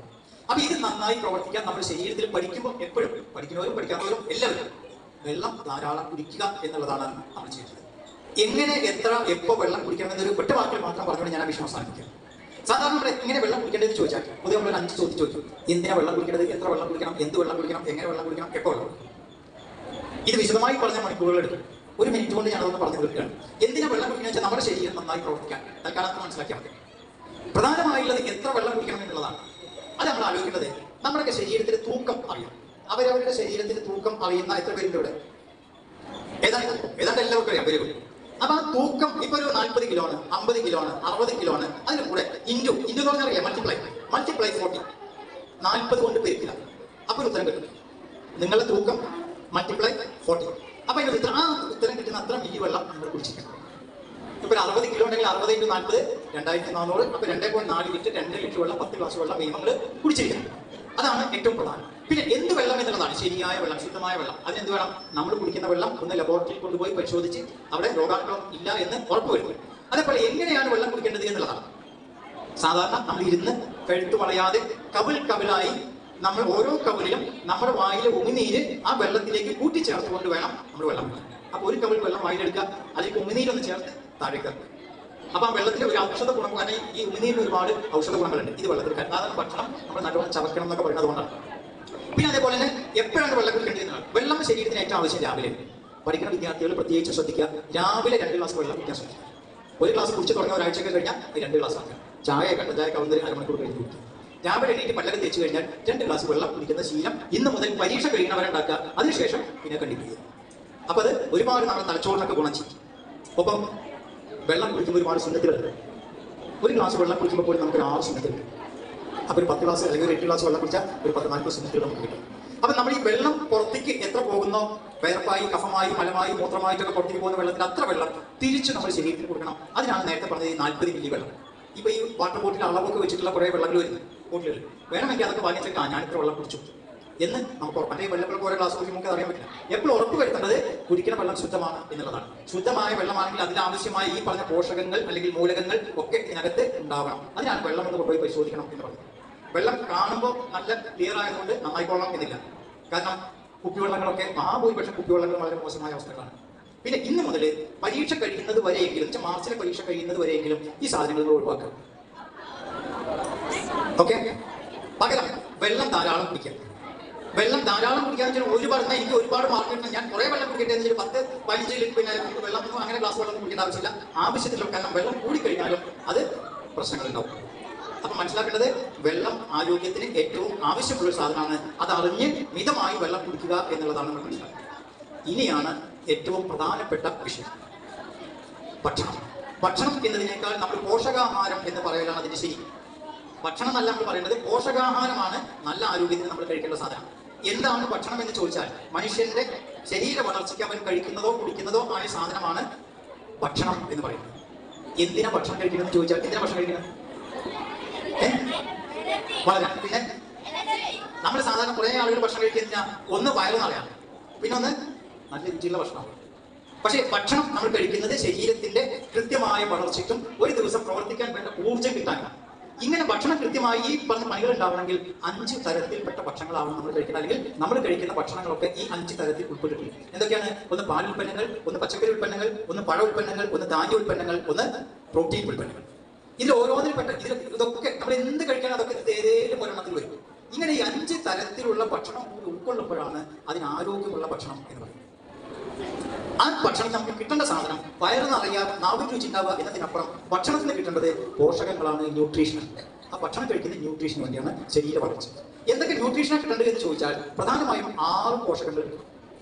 അപ്പൊ ഇത് നന്നായി പ്രവർത്തിക്കാൻ നമ്മുടെ ശരീരത്തിൽ പഠിക്കുമ്പോൾ എപ്പോഴും, പഠിക്കുന്നവരും പഠിക്കാത്തവരും എല്ലാവരും വെള്ളം ധാരാളം കുടിക്കുക എന്നുള്ളതാണ് നമ്മൾ ചെയ്യുന്നത്. എങ്ങനെ, എത്ര, എപ്പോൾ വെള്ളം കുടിക്കണം എന്നൊരു ഒറ്റ വാക്കിൽ മാത്രം പറഞ്ഞുകൊണ്ട് ഞാൻ വിഷയം അവസാനിപ്പിക്കാം. സാധാരണ നമ്മൾ എങ്ങനെ വെള്ളം കുടിക്കേണ്ടതെന്ന് ചോദിച്ചാൽ പൊതുവെ നമ്മൾ 5 ചോദ്യം ചോദിച്ചു. എന്തിനാ വെള്ളം കുടിക്കേണ്ടത്, എത്ര വെള്ളം കുടിക്കണം, എന്ത് വെള്ളം കുടിക്കണം, എങ്ങനെ വെള്ളം കുടിക്കണം, എപ്പോൾ വെള്ളം കുടിക്കണം. ഇത് വിശദമായി പറഞ്ഞ മണിക്കൂറുകൾ എടുക്കും. 1 മിനിറ്റ് കൊണ്ട് ഞാനതൊന്ന് പറഞ്ഞു തീർക്കുകയാണ്. എന്തിനാ വെള്ളം കുടിക്കണം വെച്ചാൽ നമ്മുടെ ശരീരം നന്നായി പ്രവർത്തിക്കാൻ. തൽക്കാലത്ത് മനസ്സിലാക്കിയാൽ മതി. പ്രധാനമായുള്ളത് എത്ര വെള്ളം കുടിക്കണം എന്നുള്ളതാണ്. അത് നമ്മൾ ആലോചിക്കേണ്ടത്. നമ്മുടെ ശരീരത്തിന്റെ തൂക്കം അറിയാം. അവരവരുടെ ശരീരത്തിന്റെ തൂക്കം അറിയുന്ന എത്ര പേരുണ്ട് ഇവിടെ? ഏതാണ്ട് എല്ലാവർക്കും അറിയാം. വരും. അപ്പൊ ആ തൂക്കം ഇപ്പൊ ഒരു 40 കിലോ ആണ്, 50 കിലോ ആണ്, 60 കിലോ ആണ്. അതിന് കൂടെ ഇൻഡു എന്ന് പറഞ്ഞാൽ അറിയാം, മൾട്ടിപ്ലൈ 40, 40 കൊണ്ട് പെരുക്കില്ല. അപ്പൊ ഒരു ഉത്തരം കിട്ടും. നിങ്ങളുടെ തൂക്കം മൾട്ടിപ്ലൈ 40. അപ്പൊ ആ ഉത്തരം കിട്ടുന്ന അത്ര മില്ലി വെള്ളം നമ്മൾ കുടിച്ചിരിക്കണം. ഇപ്പൊ 60 കിലോ ഉണ്ടെങ്കിൽ 60 × 40 2400. അപ്പൊ 2.4 ലിറ്റർ, 2 ലിറ്റർ വെള്ളം, 10 ഗ്ലാസ് വെള്ളം മിനിമം കുടിച്ചിരിക്കണം. അതാണ് ഏറ്റവും പ്രധാനം. പിന്നെ എന്ത് വെള്ളം എന്നുള്ളതാണ് ശരിയായ വെള്ളം, ശുദ്ധമായ വെള്ളം. അതിനെന്ത് വേണം? നമ്മൾ കുടിക്കുന്ന വെള്ളം ഒന്ന് ലബോറട്ടറിയിൽ കൊണ്ടുപോയി പരിശോധിച്ച് അവിടെ രോഗാണുക്കളും ഇല്ല എന്ന് ഉറപ്പുവരുത്തും. അതേപോലെ എങ്ങനെയാണ് വെള്ളം കുടിക്കേണ്ടത് എന്നുള്ളതാണ്. സാധാരണ നമ്മൾ ഇരുന്ന് കഴുത്ത് വളയാതെ കവിളായി നമ്മൾ ഓരോ കവിളിലും നമ്മുടെ വായിലെ ഉമിനീര് ആ വെള്ളത്തിലേക്ക് കൂട്ടിച്ചേർത്തുകൊണ്ട് വേണം നമ്മൾ വെള്ളം കുടിക്കാൻ. അപ്പൊ ഒരു കവിൾ വെള്ളം വായിലെടുക്കുക, അതിലേക്ക് ഉമിനീരൊന്ന് ചേർത്ത് താഴേക്ക്. അപ്പൊ ആ വെള്ളത്തിന് ഒരു ഔഷധ ഗുണം, കാരണം ഈ ഉമിനീരിന് ഒരുപാട് ഔഷധ ഗുണങ്ങളുണ്ട്. ഇത് വെള്ളത്തിൽ സാധാരണ ഭക്ഷണം നമ്മൾ നല്ലോണം ചവക്കണം എന്നൊക്കെ പറയുന്നത് കൊണ്ടാണ്. പിന്നെ അതേപോലെ തന്നെ എപ്പോഴാണ് വെള്ളം കുടിക്കേണ്ടത്? വെള്ളം ശരീരത്തിന് ഏറ്റവും ആവശ്യം രാവിലെ. പഠിക്കുന്ന വിദ്യാർത്ഥികൾ പ്രത്യേകിച്ച് ശ്രദ്ധിക്കുക. രാവിലെ 2 ഗ്ലാസ് വെള്ളം കുടിക്കാൻ ശ്രദ്ധിക്കുക. ഒരു ഗ്ലാസ് കുടിച്ച് തുടങ്ങിയ ഒരാഴ്ചയൊക്കെ കഴിഞ്ഞാൽ 2 ഗ്ലാസ് ആക്കുക. ചായ കണ്ട ചായ കവുന്നതിന് 1/2 മണിക്കൂർ കഴിഞ്ഞ് കുടിക്കുക. രാവിലെ എണീറ്റ് പല്ലൊക്കെ തേച്ച് കഴിഞ്ഞാൽ 2 ഗ്ലാസ് വെള്ളം കുടിക്കുന്ന ശീലം ഇന്ന് മുതൽ പരീക്ഷ കഴിയുന്നവരെ ഉണ്ടാക്കുക. അതിനുശേഷം പിന്നെ കണ്ടിന്യൂ. അപ്പൊ അത് ഒരുപാട് നമ്മുടെ തലച്ചോറിനൊക്കെ ഗുണം ചെയ്യും. ഒപ്പം വെള്ളം കുടിക്കുമ്പോൾ ഒരുപാട് സുന്നത്തുകളുണ്ട്. ഒരു ഗ്ലാസ് വെള്ളം കുടിക്കുമ്പോൾ പോലും നമുക്ക് 6 സുന്നത്തുകളുണ്ട്. അപ്പൊ ഒരു 10 ഗ്ലാസ് അല്ലെങ്കിൽ ഒരു 8 ഗ്ലാസ് വെള്ളം കുടിച്ചാൽ ഒരു 14 സുന്നത്തുകൾ നമുക്ക് കിട്ടും. അപ്പൊ നമ്മൾ ഈ വെള്ളം പുറത്തേക്ക് എത്ര പോകുന്നോ, വേർപ്പായി, കഫമായി, മലമായി, മൂത്രമായിട്ടൊക്കെ പുറത്തേക്ക് പോകുന്ന വെള്ളത്തിൽ അത്ര വെള്ളം തിരിച്ച് നമ്മൾ ശരീരത്തിൽ കൊടുക്കണം. അതിനാണ് നേരത്തെ പറഞ്ഞത് ഈ 40 മില്ലി വെള്ളം. ഇപ്പൊ ഈ വാട്ടർ ബോട്ടിൽ അളവൊക്കെ വെച്ചിട്ടുള്ള കുറെ വെള്ളങ്ങൾ വരുന്നു ബോട്ടിലുകൾ. വേണമെങ്കിൽ അതൊക്കെ വാങ്ങിച്ചേക്കാം, ഞാൻ ഇത്ര വെള്ളം കുടിച്ചു എന്ന് നമുക്ക് മറ്റേ വെള്ളങ്ങൾക്ക് ഓരോ ഗ്ലാസ് കുടിക്കുമ്പോൾ അറിയാൻ പറ്റില്ല. എപ്പോഴും ഉറപ്പ് വരുത്തേണ്ടത് കുടിക്കുന്ന വെള്ളം ശുദ്ധമാണ് എന്നുള്ളതാണ്. ശുദ്ധമായ വെള്ളമാണെങ്കിൽ അതിനാവശ്യമായ ഈ പറഞ്ഞ പോഷകങ്ങൾ അല്ലെങ്കിൽ മൂലകങ്ങൾ ഒക്കെ ഇതിനകത്ത് ഉണ്ടാവണം. അതിനാണ് വെള്ളം എന്ന് കൊണ്ടുപോയി പരിശോധിക്കണം എന്ന് പറയുന്നത്. വെള്ളം കാണുമ്പോൾ നല്ല ക്ലിയർ ആയതുകൊണ്ട് നന്നായിക്കൊള്ളാം എന്നില്ല. കാരണം കുപ്പിവെള്ളങ്ങളൊക്കെ മഹാഭൂരിപക്ഷം കുപ്പിവെള്ളങ്ങൾ വളരെ മോശമായ അവസ്ഥകളാണ്. പിന്നെ ഇന്ന് മുതൽ പരീക്ഷ കഴിയുന്നത് വരെയെങ്കിലും, മാർച്ചിലെ പരീക്ഷ കഴിയുന്നത് വരെയെങ്കിലും ഈ സാധനങ്ങൾ ഒഴിവാക്കുക. ഓക്കെ? പകരം വെള്ളം ധാരാളം കുടിക്കുക. വെള്ളം ധാരാളം കുടിക്കാൻ ഒരുപാട് എനിക്ക് ഒരുപാട് മാർക്ക് കിട്ടണം, ഞാൻ കുറെ വെള്ളം കുടിക്കട്ടെ എന്ന് 10-15 പിന്നെ വെള്ളം അങ്ങനെ ഗ്ലാസ് വെള്ളം കുടിക്കേണ്ട ആവശ്യമില്ല. ആവശ്യത്തിലുള്ള കാരണം വെള്ളം കൂടിക്കഴിഞ്ഞാലും അത് പ്രശ്നങ്ങളുണ്ടാവും. അപ്പൊ മനസ്സിലാക്കേണ്ടത് വെള്ളം ആരോഗ്യത്തിന് ഏറ്റവും ആവശ്യമുള്ള ഒരു സാധനമാണ്. അത് അറിഞ്ഞ് മിതമായി വെള്ളം കുടിക്കുക എന്നുള്ളതാണ് നമ്മൾ മനസ്സിലാക്കുന്നത്. ഇനിയാണ് ഏറ്റവും പ്രധാനപ്പെട്ട വിഷയം, ഭക്ഷണം. ഭക്ഷണം എന്നതിനേക്കാൾ നമ്മൾ പോഷകാഹാരം എന്ന് പറയലാണ് അതിന് ശരി. ഭക്ഷണം എന്നല്ല നമ്മൾ പറയേണ്ടത്, പോഷകാഹാരമാണ് നല്ല ആരോഗ്യത്തിന് നമ്മൾ കഴിക്കേണ്ട സാധനം. എന്താണ് ഭക്ഷണം എന്ന് ചോദിച്ചാൽ മനുഷ്യന്റെ ശരീര വളർച്ചയ്ക്ക് അവൻ കഴിക്കുന്നതോ കുടിക്കുന്നതോ ആയ സാധനമാണ് ഭക്ഷണം എന്ന് പറയുന്നത്. എന്തിനാ ഭക്ഷണം കഴിക്കണമെന്ന് ചോദിച്ചാൽ എന്തിനാ ഭക്ഷണം കഴിക്കുന്നത്? വളരെ. പിന്നെ നമ്മൾ സാധാരണ കുറെ ആളുകൾ ഭക്ഷണം കഴിക്കുന്ന ഒന്ന് വയറ് നിറയാണ്, പിന്നെ ഒന്ന് നല്ല രുചിയുള്ള ഭക്ഷണം. പക്ഷേ ഭക്ഷണം നമ്മൾ കഴിക്കുന്നത് ശരീരത്തിന്റെ കൃത്യമായ വളർച്ചയ്ക്കും ഒരു ദിവസം പ്രവർത്തിക്കാൻ വേണ്ട ഊർജ്ജം കിട്ടാനാണ്. ഇങ്ങനെ ഭക്ഷണം കൃത്യമായി ഈ പറഞ്ഞ പണികൾ ഉണ്ടാവണമെങ്കിൽ 5 തരത്തിൽപ്പെട്ട ഭക്ഷണങ്ങളാവണം നമ്മൾ കഴിക്കുന്നത്. അല്ലെങ്കിൽ നമ്മൾ കഴിക്കുന്ന ഭക്ഷണങ്ങളൊക്കെ ഈ 5 തരത്തിൽ ഉൾപ്പെട്ടിട്ടുണ്ട്. എന്തൊക്കെയാണ്? ഒന്ന് പാൽ ഉൽപ്പന്നങ്ങൾ, ഒന്ന് പച്ചക്കറി ഉൽപ്പന്നങ്ങൾ, ഒന്ന് പഴ ഉൽപ്പന്നങ്ങൾ, ഒന്ന് ധാന്യ ഉൽപ്പന്നങ്ങൾ, ഒന്ന് പ്രോട്ടീൻ ഉൽപ്പന്നങ്ങൾ. ഇതിൽ ഓരോന്നിൽപ്പെട്ട ഇതൊക്കെ നമ്മൾ എന്ത് കഴിക്കണം അതൊക്കെ ഏതേലും ഒരെണ്ണത്തിൽ വരും. ഇങ്ങനെ ഈ 5 തരത്തിലുള്ള ഭക്ഷണം ഉൾക്കൊള്ളുമ്പോഴാണ് അതിന് ആരോഗ്യമുള്ള ഭക്ഷണം എന്ന് പറയുന്നത്. ആ ഭക്ഷണം നമുക്ക് കിട്ടേണ്ട സാധനം വയറ് നിറയാതെ നാവിൽ രുചി ഉണ്ടാവുക എന്നതിനപ്പുറം ഭക്ഷണത്തിന് കിട്ടേണ്ടത് പോഷകങ്ങളാണ്, ന്യൂട്രീഷൻ. ആ ഭക്ഷണം കഴിക്കുന്ന ന്യൂട്രീഷന് വേണ്ടിയാണ് ശരീര വളർച്ച. എന്തൊക്കെ ന്യൂട്രീഷനാണ് കിട്ടേണ്ടത് എന്ന് ചോദിച്ചാൽ പ്രധാനമായും 6 പോഷകങ്ങൾ കിട്ടും.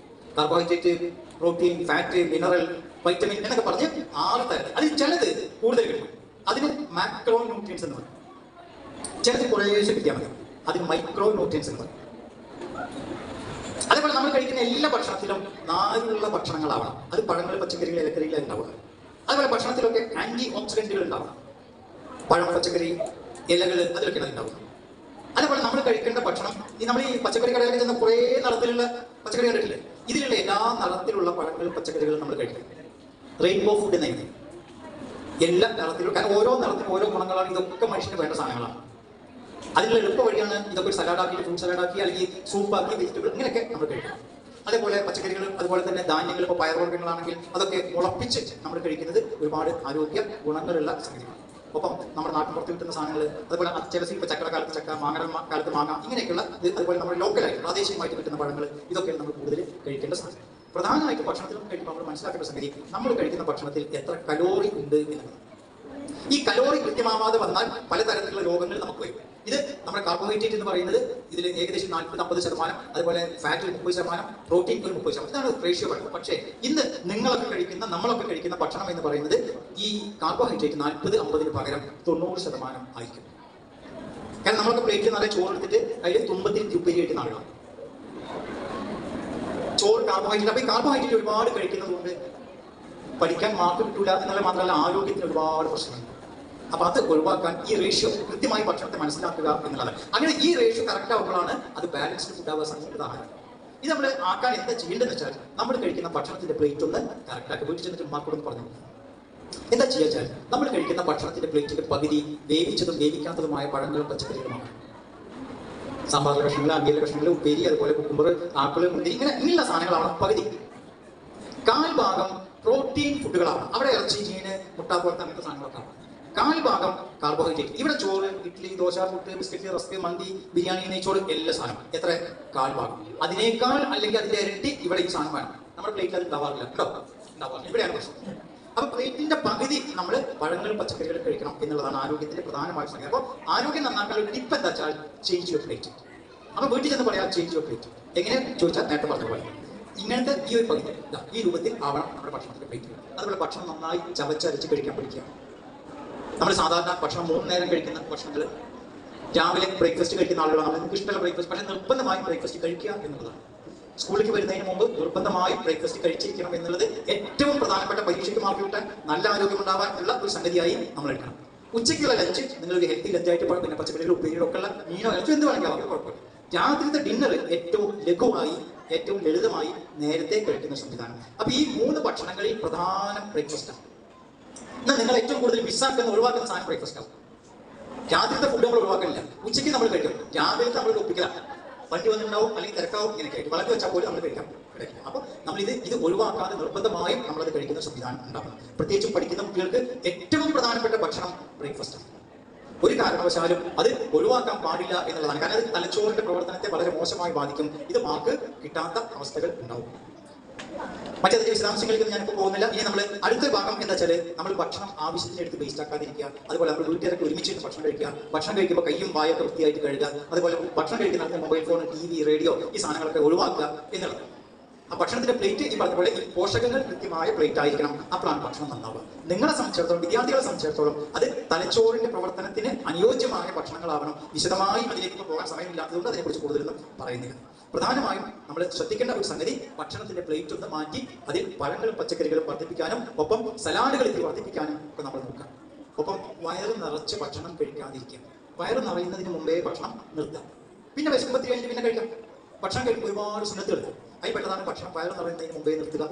Carbohydrate, protein, fat, mineral, vitamin എന്നൊക്കെ പറഞ്ഞ് 6 തരം. അതിൽ ചിലത് കൂടുതൽ കിട്ടും, അതിന് മാക്രോ ന്യൂട്രിയൻസ് എന്ന് പറയും. ചിലത് കുറേശ്ശെ കിട്ടിയാൽ മതി, അതിന് മൈക്രോ ന്യൂട്രിയൻസ് എന്ന് പറയും. അതേപോലെ നമ്മൾ കഴിക്കുന്ന എല്ലാ ഭക്ഷണത്തിലും നാരുള്ള ഭക്ഷണങ്ങളാവണം. അത് പഴങ്ങൾ, പച്ചക്കറികൾ, ഇലക്കറികൾ ഉണ്ടാവുക. അതുപോലെ ഭക്ഷണത്തിലൊക്കെ ആന്റി ഓക്സിഡന്റുകൾ ഉണ്ടാവണം. പഴം, പച്ചക്കറി, ഇലകൾ അതിലൊക്കെ ഉണ്ടാവുക. അതേപോലെ നമ്മൾ കഴിക്കേണ്ട ഭക്ഷണം നമ്മൾ ഈ പച്ചക്കറി കടകളിൽ ചെന്ന കുറേ നിറത്തിലുള്ള പച്ചക്കറി കണ്ടിട്ടില്ലേ? ഇതിലുള്ള എല്ലാ നിറത്തിലുള്ള പഴങ്ങളും പച്ചക്കറികളും നമ്മൾ കഴിക്കണം. റെയിൻബോ ഫുഡ് എന്ന് എഴുതി എല്ലാ നിറത്തിലും. കാരണം ഓരോ നിറത്തിലും ഓരോ ഗുണങ്ങളാണ്. ഇതൊക്കെ മനുഷ്യന് വേണ്ട സാധനങ്ങളാണ്. അതിനുള്ള എളുപ്പ വഴിയാണ് ഇതൊക്കെ ഒരു സലാഡാക്കി, ഫ്രൂട്ട് സലാഡാക്കി, അല്ലെങ്കിൽ സൂപ്പാക്കി, വെജിറ്റബിൾ ഇങ്ങനെയൊക്കെ നമ്മൾ കഴിക്കണം. അതേപോലെ പച്ചക്കറികൾ, അതുപോലെ തന്നെ ധാന്യങ്ങൾ, ഇപ്പോൾ പയർവർഗ്ഗങ്ങളാണെങ്കിൽ അതൊക്കെ മുളപ്പിച്ച് നമ്മൾ കഴിക്കുന്നത് ഒരുപാട് ആരോഗ്യ ഗുണങ്ങളുള്ള സംഗതിയാണ്. ഒപ്പം നമ്മുടെ നാട്ടിൻപുറത്ത് കിട്ടുന്ന സാധനങ്ങൾ, അതുപോലെ ചില ഇപ്പോൾ ചക്കയുടെ കാലത്ത് ചക്ക, മാങ്ങയുടെ കാലത്ത് മാങ്ങ, ഇങ്ങനെയൊക്കെയുള്ള അതുപോലെ നമ്മുടെ ലോക്കലായിട്ട് പ്രാദേശികമായിട്ട് കിട്ടുന്ന പഴങ്ങൾ, ഇതൊക്കെയാണ് നമ്മൾ കൂടുതൽ കഴിക്കേണ്ട സാധനം. പ്രധാനമായിട്ട് ഭക്ഷണത്തിൽ കഴിക്കുമ്പോൾ നമ്മൾ മനസ്സിലാക്കേണ്ട സംഗതി നമ്മൾ കഴിക്കുന്ന ഭക്ഷണത്തിൽ എത്ര കലോറി ഉണ്ട് എന്നുള്ളത്. ഈ കലോറി കൃത്യമാവാതെ വന്നാൽ പലതരത്തിലുള്ള രോഗങ്ങൾ നമുക്ക് വരും. ഇത് നമ്മുടെ കാർബോഹൈഡ്രേറ്റ് എന്ന് പറയുന്നത് ഇതിൽ ഏകദേശം 40-50%, അതുപോലെ ഫാറ്റ് 30%, പ്രോട്ടീൻ ഒരു 30%. ഇതാണ് റേഷ്യോ പറയുന്നത്. പക്ഷേ ഇന്ന് നമ്മളൊക്കെ കഴിക്കുന്ന ഭക്ഷണം എന്ന് പറയുന്നത് ഈ കാർബോഹൈഡ്രേറ്റ് 40-50 പകരം 90% ആയിരിക്കും. കാരണം നമ്മളൊക്കെ പ്ലേറ്റിൽ നിറയെ ചോറ് എടുത്തിട്ട് അതിൽ തുമ്പത്തിൽ ഉപ്പേരി കഴിക്കുന്ന ആളുകളാണ്. ചോറ് കാർബോഹൈഡ്രേറ്റ്. അപ്പൊ ഈ കാർബോഹൈഡ്രേറ്റ് ഒരുപാട് കഴിക്കുന്നത് കൊണ്ട് പഠിക്കാൻ മാർക്ക് കിട്ടൂല എന്നുള്ള മാത്രമല്ല, ആരോഗ്യത്തിന് ഒരുപാട് പ്രശ്നമുണ്ട്. അപ്പൊ അത് ഒഴിവാക്കാൻ ഈ റേഷ്യോ കൃത്യമായി ഭക്ഷണത്തെ മനസ്സിലാക്കുക എന്നുള്ളത്. അങ്ങനെ ഈ റേഷ്യോ കറക്റ്റ് ആവുമ്പോഴാണ് അത് ബാലൻസ്ഡ് ഫുഡ് ആവുക, സംസ്കൃത ആഹാരം. ഇത് നമ്മൾ ആക്കാൻ എന്താ ചെയ്യേണ്ടതെന്ന് വെച്ചാൽ നമ്മൾ കഴിക്കുന്ന ഭക്ഷണത്തിന്റെ പ്ലേറ്റ് ഒന്ന് കറക്റ്റാക്കി വീട്ടിൽ ചെന്നിട്ട് മാർക്കോടൊന്ന് പറഞ്ഞു. എന്താ ചെയ്യാച്ചാൽ നമ്മൾ കഴിക്കുന്ന ഭക്ഷണത്തിന്റെ പ്ലേറ്റിന്റെ പകുതി വേവിച്ചതും വേവിക്കാത്തതുമായ പഴങ്ങളും പച്ചക്കറികളുമാണ്. സാമ്പാറിലെ കഷ്ണങ്ങൾ, അവിയലിലെ കഷ്ണങ്ങൾ, ഉപ്പേരി, അതുപോലെ കുക്കുമ്പർ, ആപ്പിൾ, മുന്തിരി, ഇങ്ങനെയുള്ള സാധനങ്ങളാണ് പകുതി. 1/4 ഭാഗം പ്രോട്ടീൻ ഫുഡുകളാണ്. അവിടെ ഇറച്ചി, മീന്, മുട്ട പോലത്തെ അങ്ങനത്തെ സാധനങ്ങളൊക്കെ ആണ്. 1/4 ഭാഗം കാർബോഹൈഡ്രേറ്റ്. ഇവിടെ ചോറ്, ഇഡ്ഡലി, ദോശ, പുട്ട്, ബിസ്ക്കറ്റ്, റസ്ക്, മന്തി, ബിരിയാണി, നെയ്ച്ചോറ്, എല്ലാ സാധനം. എത്ര? 1/4 ഭാഗം. അതിനേക്കാൾ അല്ലെങ്കിൽ അതിന്റെ ഇരട്ടി ഇവിടെ ഈ സാധനം വേണം. നമ്മുടെ പ്ലേറ്റിൽ അത് ഉണ്ടാവാറില്ല കേട്ടോ, ഉണ്ടാവാറില്ല. ഇവിടെയാണ് പ്രശ്നം. അപ്പൊ പ്ലേറ്റിന്റെ പകുതി നമ്മൾ പഴങ്ങളും പച്ചക്കറികളും കഴിക്കണം എന്നുള്ളതാണ് ആരോഗ്യത്തിന്റെ പ്രധാനമായ സംഗതി. അപ്പോൾ ആരോഗ്യം നന്നാക്കാൻ ഒരു ടിപ്പ് എന്താ വെച്ചാൽ ചേഞ്ച് യുവർ പ്ലേറ്റ്. അപ്പൊ വീട്ടിൽ ചെന്ന് പറയാം ചേഞ്ച് യുവർ പ്ലേറ്റ്. എങ്ങനെ ചോദിച്ചാൽ നേരത്തെ പറഞ്ഞ പോലെ ഇങ്ങനത്തെ ഈ ഒരു പകുതി ഈ രൂപത്തിൽ ആവണം നമ്മുടെ ഭക്ഷണത്തിന്റെ പ്ലേറ്റ്. അതുപോലെ ഭക്ഷണം നന്നായി ചവച്ചരച്ച് കഴിക്കാൻ പഠിക്കുക. നമ്മൾ സാധാരണ ഭക്ഷണം 3 നേരം കഴിക്കുന്ന ഭക്ഷണങ്ങൾ, രാവിലെ ബ്രേക്ക്ഫാസ്റ്റ് കഴിക്കുന്ന ആളുകളാണ്. നമുക്ക് ഇഷ്ടമുള്ള ബ്രേക്ക്ഫാസ്റ്റ്, പക്ഷേ നിർബന്ധമായും ബ്രേക്ക്ഫാസ്റ്റ് കഴിക്കുക എന്നുള്ളതാണ്. സ്കൂളിലേക്ക് വരുന്നതിന് മുമ്പ് നിർബന്ധമായും ബ്രേക്ക്ഫാസ്റ്റ് കഴിച്ചിരിക്കണം എന്നുള്ളത് ഏറ്റവും പ്രധാനപ്പെട്ട പരീക്ഷയ്ക്ക് മാർക്ക് കിട്ടാൻ, നല്ല ആരോഗ്യം ഉണ്ടാവാൻ ഉള്ള ഒരു സംഗതിയായി നമ്മൾ എടുക്കണം. ഉച്ചയ്ക്കുള്ള ലഞ്ച് നിങ്ങളൊരു ഹെൽത്തി ലഞ്ചായിട്ട് പിന്നെ പച്ചക്കറികളും ഉപ്പേരികളും ഒക്കെ ഉള്ള മീനോ ഇറച്ചോ എന്ത് വേണമെങ്കിൽ അവർക്ക് കുഴപ്പമില്ല. രാത്രിത്തെ ഡിന്നർ ഏറ്റവും ലഘുവായി, ഏറ്റവും ലളിതമായി നേരത്തെ കഴിക്കുന്ന സംവിധാനം. അപ്പൊ ഈ 3 ഭക്ഷണങ്ങളിൽ പ്രധാനം ബ്രേക്ക്ഫാസ്റ്റാണ്. എന്നാൽ നിങ്ങൾ ഏറ്റവും കൂടുതൽ മിസ്സാക്കുന്ന, ഒഴിവാക്കുന്ന സാധനം ബ്രേക്ക്ഫാസ്റ്റ് ആവും. രാത്രിത്തെ ഫുഡ് നമ്മൾ ഒഴിവാക്കണില്ല, ഉച്ചയ്ക്ക് നമ്മൾ കഴിക്കും. രാവിലത്തെ നമ്മൾ ഒപ്പിക്കലാണ്. വണ്ടി വന്നിട്ടുണ്ടാവും, അല്ലെങ്കിൽ തിരക്കാവും, ഇങ്ങനെ കഴിക്കും. വളർത്തി വെച്ചാൽ പോലും നമ്മൾ കഴിക്കാം. അപ്പൊ നമ്മൾ ഇത് ഒഴിവാക്കാതെ നിർബന്ധമായും നമ്മളത് കഴിക്കുന്ന സംവിധാനം ഉണ്ടാവണം. പ്രത്യേകിച്ചും പഠിക്കുന്ന കുട്ടികൾക്ക് ഏറ്റവും പ്രധാനപ്പെട്ട ഭക്ഷണം ബ്രേക്ക്ഫാസ്റ്റ് ആണ്. ഒരു കാരണവശാലും അത് ഒഴിവാക്കാൻ പാടില്ല എന്നുള്ളതാണ്. കാരണം അത് തലച്ചോറിന്റെ പ്രവർത്തനത്തെ വളരെ മോശമായി ബാധിക്കും. ഇത് മാർക്ക് കിട്ടാത്ത അവസ്ഥകൾ ഉണ്ടാവും. മറ്റേതിന്റെ വിശദാംശങ്ങളിലേക്ക് ഞാനിപ്പോൾ പോകുന്നില്ല. ഇനി നമ്മൾ അടുത്ത ഭാഗം എന്താ വെച്ചാൽ നമ്മൾ ഭക്ഷണം ആവശ്യത്തിനെടുത്ത് വേസ്റ്റ് ആക്കാതിരിക്കുക. അതുപോലെ നമ്മൾ വീട്ടുകാരൊക്കെ ഒരുമിച്ച് ഭക്ഷണം കഴിക്കുക. ഭക്ഷണം കഴിക്കുമ്പോൾ കയ്യും വായൊക്കെ വൃത്തിയായിട്ട് കഴുകുക. അതുപോലെ ഭക്ഷണം കഴിക്കുന്ന മൊബൈൽ ഫോൺ, TV, റേഡിയോ ഈ സാധനങ്ങളൊക്കെ ഒഴിവാക്കുക എന്നുള്ളത്. ആ ഭക്ഷണത്തിന്റെ പ്ലേറ്റ് ഈ പറഞ്ഞ പോലെ ഈ പോഷകങ്ങൾ കൃത്യമായ പ്ലേറ്റ് ആയിരിക്കണം. അപ്പോഴാണ് ഭക്ഷണം നന്നാവുക. നിങ്ങളെ സംബന്ധിച്ചിടത്തോളം, വിദ്യാർത്ഥികളെ സംബന്ധിച്ചിടത്തോളം അത് തലച്ചോറിന്റെ പ്രവർത്തനത്തിന് അനുയോജ്യമായ ഭക്ഷണങ്ങളാവണം. വിശദമായി അതിലേക്ക് പോകാൻ സമയമില്ലാത്തതുകൊണ്ട് അതിനെക്കുറിച്ച് കൂടുതലൊന്നും പറയുന്നില്ല. പ്രധാനമായും നമ്മൾ ശ്രദ്ധിക്കേണ്ട ഒരു സംഗതി, ഭക്ഷണത്തിന്റെ പ്ലേറ്റ് ഒന്ന് മാറ്റി അതിൽ പഴങ്ങളും പച്ചക്കറികളും വർദ്ധിപ്പിക്കാനും ഒപ്പം സലാഡുകൾ ഇതിൽ വർദ്ധിപ്പിക്കാനും ഒക്കെ നമ്മൾ നോക്കാം. ഒപ്പം വയറ് നിറച്ച് ഭക്ഷണം കഴിക്കാതിരിക്കുക. വയറ് നിറയുന്നതിന് മുമ്പേ ഭക്ഷണം നിർത്താം. പിന്നെ വിശക്കുമ്പത്തി കഴിഞ്ഞിട്ട് പിന്നെ കഴിക്കാം. ഭക്ഷണം കഴിക്കുമ്പോൾ ഒരുപാട് സുന്നത്തുകൾ അതിൽ പെട്ടതാണ് ഭക്ഷണം വയറ് നിറയുന്നതിന് മുമ്പേ നിർത്തുക.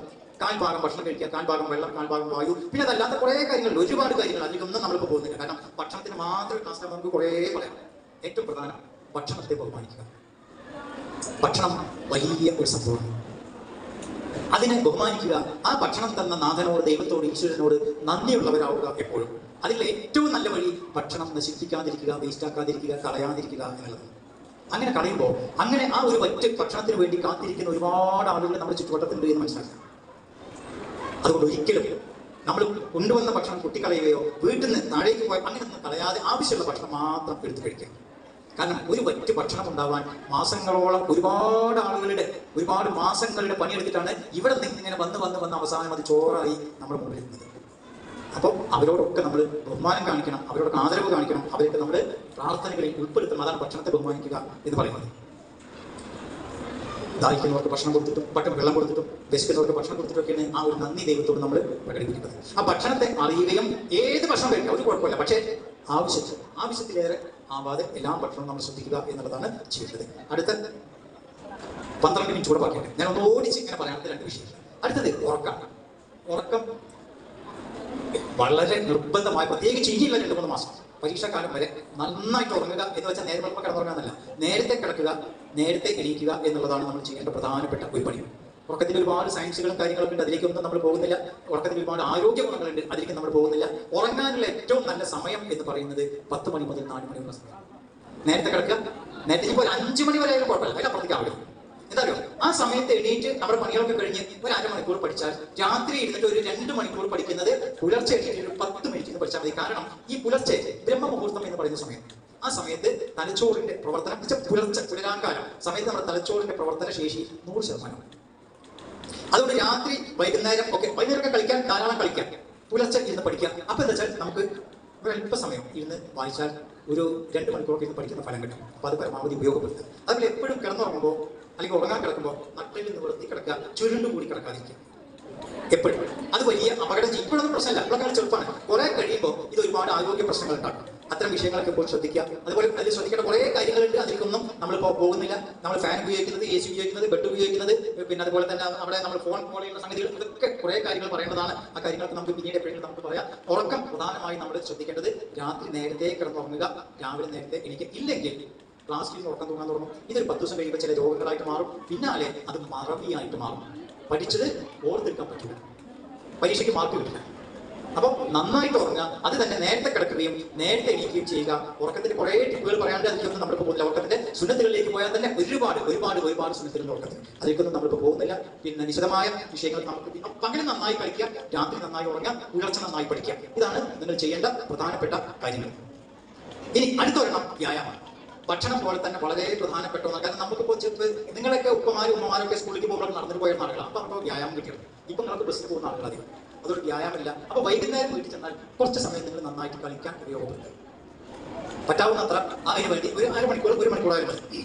കാൽഭാഗം ഭക്ഷണം കഴിക്കുക, കാൽഭാഗം വെള്ളം, കാൽഭാഗം വായു. പിന്നെ അതല്ലാത്ത കുറേ കാര്യങ്ങൾ, ഒരുപാട് കാര്യങ്ങൾ, അതിലൊന്നും നമ്മളിപ്പോൾ പോകുന്നില്ല. കാരണം ഭക്ഷണത്തിന് മാത്രം ക്ലാസ്സിൽ നമുക്ക് കുറേ പറയാം. ഏറ്റവും പ്രധാനം ഭക്ഷണത്തെ ബഹുമാനിക്കുക. ഭക്ഷണം വലിയ ഒരു സംഭവമാണ്. അതിനെ ബഹുമാനിക്കുക. ആ ഭക്ഷണം തന്ന നാഥനോട്, ദൈവത്തോട്, ഈശ്വരനോട് നന്ദിയുള്ളവരാവുക എപ്പോഴും. അതിൽ ഏറ്റവും നല്ല വഴി ഭക്ഷണം നശിപ്പിക്കാതിരിക്കുക, വേസ്റ്റാക്കാതിരിക്കുക, കളയാതിരിക്കുക എന്നുള്ളത്. അങ്ങനെ കളയുമ്പോൾ അങ്ങനെ ആ ഒരു ഒറ്റ ഭക്ഷണത്തിന് വേണ്ടി കാത്തിരിക്കുന്ന ഒരുപാട് ആളുകൾ നമ്മുടെ ചുറ്റുവട്ടത്തുണ്ട് എന്ന് മനസ്സിലാക്കുക. അതുകൊണ്ട് ഒരിക്കലും നമ്മൾ കൊണ്ടുവന്ന ഭക്ഷണം കുട്ടിക്കളയുകയോ വീട്ടിൽ നിന്ന് താഴേക്ക് പോയി അങ്ങനെ ഒന്നും കളയാതെ ആവശ്യമുള്ള ഭക്ഷണം മാത്രം എടുത്ത് കഴിക്കുക. കാരണം ഒരു ഒറ്റ ഭക്ഷണം ഉണ്ടാവാൻ മാസങ്ങളോളം ഒരുപാട് മാസങ്ങളുടെ പണിയെടുത്തിട്ടാണ് ഇവിടെ നിന്ന് ഇങ്ങനെ വന്ന് അവസാനം അത് ചോറായി നമ്മുടെ മുമ്പിൽ എത്തുന്നത്. അപ്പോൾ അവരോടൊക്കെ നമ്മൾ ബഹുമാനം കാണിക്കണം, അവരോടൊക്കെ ആദരവ് കാണിക്കണം, അവരൊക്കെ നമ്മൾ പ്രാർത്ഥനകളിൽ ഉൾപ്പെടുത്തണം. അതാണ് ഭക്ഷണത്തെ ബഹുമാനിക്കുക എന്ന് പറയുന്നത്. ദാഹിക്കുന്നവർക്ക് ഭക്ഷണം കൊടുത്തിട്ടും വെള്ളം കൊടുത്തിട്ടും വിശക്കുന്നവർക്ക് ഭക്ഷണം കൊടുത്തിട്ടൊക്കെയാണ് ആ ഒരു നന്ദി ദൈവത്തോട് നമ്മൾ പ്രകടിപ്പിക്കുന്നത്. ആ ഭക്ഷണത്തെ അറിയുകയും ഏത് ഭക്ഷണം കഴിക്കാം ഒരു കുഴപ്പമില്ല, പക്ഷേ ആവശ്യത്തിലേറെ ആവാതെ എല്ലാ ഭക്ഷണവും നമ്മൾ ശ്രദ്ധിക്കുക എന്നുള്ളതാണ് ചെയ്യേണ്ടത്. അടുത്ത 12 മിനിറ്റ് കൂടെ ബാക്കിയാണ്. ഞാൻ ഒന്ന് ഓടിച്ച് ഇങ്ങനെ പറയാത്ത 2 വിഷയം. അടുത്തത് ഉറക്കം വളരെ നിർബന്ധമായി, പ്രത്യേകിച്ച് ഇനിയുള്ള 2-3 മാസം പരീക്ഷാകാലം വരെ നന്നായിട്ട് ഉറങ്ങുക എന്ന് വെച്ചാൽ നേരെ വെളുപ്പം കിടന്നുറങ്ങാന്നല്ല, നേരത്തെ കിടക്കുക, നേരത്തെ എണീക്കുക എന്നുള്ളതാണ് നമ്മൾ ചെയ്യേണ്ട പ്രധാനപ്പെട്ട ഒരു പണി. ഉറക്കത്തിൽ ഒരുപാട് സയൻസുകളും കാര്യങ്ങളൊക്കെ ഉണ്ട്, അതിലേക്കൊന്നും നമ്മൾ പോകുന്നില്ല. ഉറക്കത്തിൽ ഒരുപാട് ആരോഗ്യ ഗുണങ്ങളുണ്ട്, അതിലേക്ക് നമ്മൾ പോകുന്നില്ല. ഉറങ്ങാനുള്ള ഏറ്റവും നല്ല സമയം എന്ന് പറയുന്നത് 10 മണി മുതൽ 4 മണി വരെ സമയം. നേരത്തെ കിടക്കുക, നേരത്തെ ഇപ്പോൾ 5 മണി വരെ ആയാലും കുഴപ്പമില്ല, അതിനപ്പുറത്തേക്ക് ആവില്ല. എന്തായാലും ആ സമയത്ത് എണീറ്റ് നമ്മുടെ പണികളൊക്കെ കഴിഞ്ഞ് ഒരു 1/2 മണിക്കൂർ പഠിച്ചാൽ രാത്രി ഇരുന്നിട്ട് ഒരു 2 മണിക്കൂർ പഠിക്കുന്നത് പുലർച്ചെ എണീറ്റ് ഒരു 10 മിനിറ്റ് പഠിച്ചാൽ മതി. കാരണം ഈ പുലർച്ചെ ബ്രഹ്മമുഹൂർത്തം എന്ന് പറയുന്ന സമയം, ആ സമയത്ത് തലച്ചോറിന്റെ പ്രവർത്തനം പുലരാങ്കാലം സമയത്ത് നമ്മുടെ തലച്ചോറിന്റെ പ്രവർത്തന ശേഷി 100%. അതുകൊണ്ട് രാത്രി വൈകുന്നേരമൊക്കെ കളിക്കാൻ, ധാരാളം കളിക്കാം, പുലർച്ചെ ഇരുന്ന് പഠിക്കാം. അപ്പൊ എന്താ വെച്ചാൽ നമുക്ക് ഒരു അല്പസമയം ഇരുന്ന് വായിച്ചാൽ ഒരു 2 മണിക്കൂറൊക്കെ ഇരുന്ന് പഠിക്കുന്ന ഫലം കിട്ടും. അപ്പൊ അത് പരമാവധി ഉപയോഗപ്പെടുത്തുക. അതുപോലെ എപ്പോഴും കിടന്നുറങ്ങുമ്പോൾ അല്ലെങ്കിൽ ഉറങ്ങാൻ കിടക്കുമ്പോൾ നട്ടയിൽ നിന്ന് വൃത്തി കിടക്കുക, ചുരുണ്ടുകൂടി കിടക്കാതിരിക്കുക എപ്പോഴും. അത് വലിയ അപകടം ചെയ്യും. ഇപ്പോഴൊന്നും പ്രശ്നമില്ല, ഇപ്പോഴൊക്കെ ചെറുപ്പമാണ്. കുറെ കഴിയുമ്പോൾ ഇത് ഒരുപാട് ആരോഗ്യ പ്രശ്നങ്ങൾ ഉണ്ടാക്കും. അത്തരം വിഷയങ്ങളൊക്കെ ഇപ്പോൾ ശ്രദ്ധിക്കുക. അതുപോലെ അതിൽ ശ്രദ്ധിക്കേണ്ട കുറേ കാര്യങ്ങളുണ്ട്, അതിലേക്കൊന്നും നമ്മളിപ്പോൾ പോകുന്നില്ല. നമ്മൾ ഫാൻ ഉപയോഗിക്കുന്നത്, AC ഉപയോഗിക്കുന്നത്, ബെഡ് ഉപയോഗിക്കുന്നത്, പിന്നെ അതുപോലെ തന്നെ അവിടെ നമ്മൾ ഫോൺ കോൾ ചെയ്യുന്ന സംഗതികൾ, ഇതൊക്കെ കുറേ കാര്യങ്ങൾ പറയേണ്ടതാണ്. ആ കാര്യങ്ങളൊക്കെ നമുക്ക് പിന്നീട് എപ്പോഴും നമുക്ക് പറയാം. ഉറക്കം പ്രധാനമായും നമ്മൾ ശ്രദ്ധിക്കേണ്ടത് രാത്രി നേരത്തെ കിടന്നുറങ്ങുക, രാവിലെ നേരത്തെ എനിക്ക് ഇല്ലെങ്കിൽ ക്ലാസ്സിൽ നിന്ന് ഉറക്കം തൂങ്ങാൻ തുടങ്ങും. ഇതൊരു 10 ദിവസം കഴിയുമ്പോൾ ചില രോഗങ്ങളായിട്ട് മാറും. പിന്നാലെ അത് മറവിയായിട്ട് മാറും. പഠിച്ചത് ഓർത്തെടുക്കാൻ പറ്റില്ല, പരീക്ഷയ്ക്ക് മാർക്ക് കിട്ടില്ല. അപ്പം നന്നായിട്ട് ഉറങ്ങുക, അത് തന്നെ നേരത്തെ കിടക്കുകയും നേരത്തെ എണീക്കുകയും ചെയ്യുക. ഉറക്കത്തിന് കുറേ ടിപ്പുകൾ പറയാണ്ട് അതിലേക്കൊന്നും നമ്മളിപ്പോൾ പോകുന്നില്ല. ഉറക്കത്തിന്റെ സുന്നത്തുകളിലേക്ക് പോയാൽ തന്നെ ഒരുപാട് സുന്നത്തുകളുണ്ട് ഉറക്കത്തിന്, അതിലേക്കൊന്നും നമ്മളിപ്പോൾ പോകുന്നില്ല. പിന്നെ നിശിതമായ വിഷയങ്ങൾ നമുക്ക് പകൽ നന്നായി കളിക്കുക, രാത്രി നന്നായി ഉറങ്ങുക, ഉയർച്ച നന്നായി പഠിക്കുക. ഇതാണ് നിങ്ങൾ ചെയ്യേണ്ട പ്രധാനപ്പെട്ട കാര്യങ്ങൾ. ഇനി അടുത്തൊരെണ്ണം വ്യായാമം. ഭക്ഷണം പോലെ തന്നെ വളരെ പ്രധാനപ്പെട്ട ഒന്നാണ്. കാരണം നമുക്കിപ്പോൾ നിങ്ങളൊക്കെ ഉമ്മമാരൊക്കെ സ്കൂളിലേക്ക് പോകുമ്പോൾ നടന്നിട്ട് പോയ ആളുകളാണ്. അപ്പൊ നമുക്ക് വ്യായാമം കിട്ടിയത്. ഇപ്പൊ നിങ്ങൾക്ക് ബസ്സിൽ പോകുന്ന ആളുകൾ അധികം, അതൊരു വ്യായാമമില്ല. അപ്പൊ വൈകുന്നേരം വീട്ടിൽ ചെന്നാൽ കുറച്ച് സമയം നിങ്ങൾ നന്നായിട്ട് കളിക്കാൻ ഉപയോഗപ്പെടുത്തുക. പറ്റാവുന്നത്ര അതിന് വേണ്ടി ഒരു 1/2 മണിക്കൂർ 1 മണിക്കൂറായാലും മതി.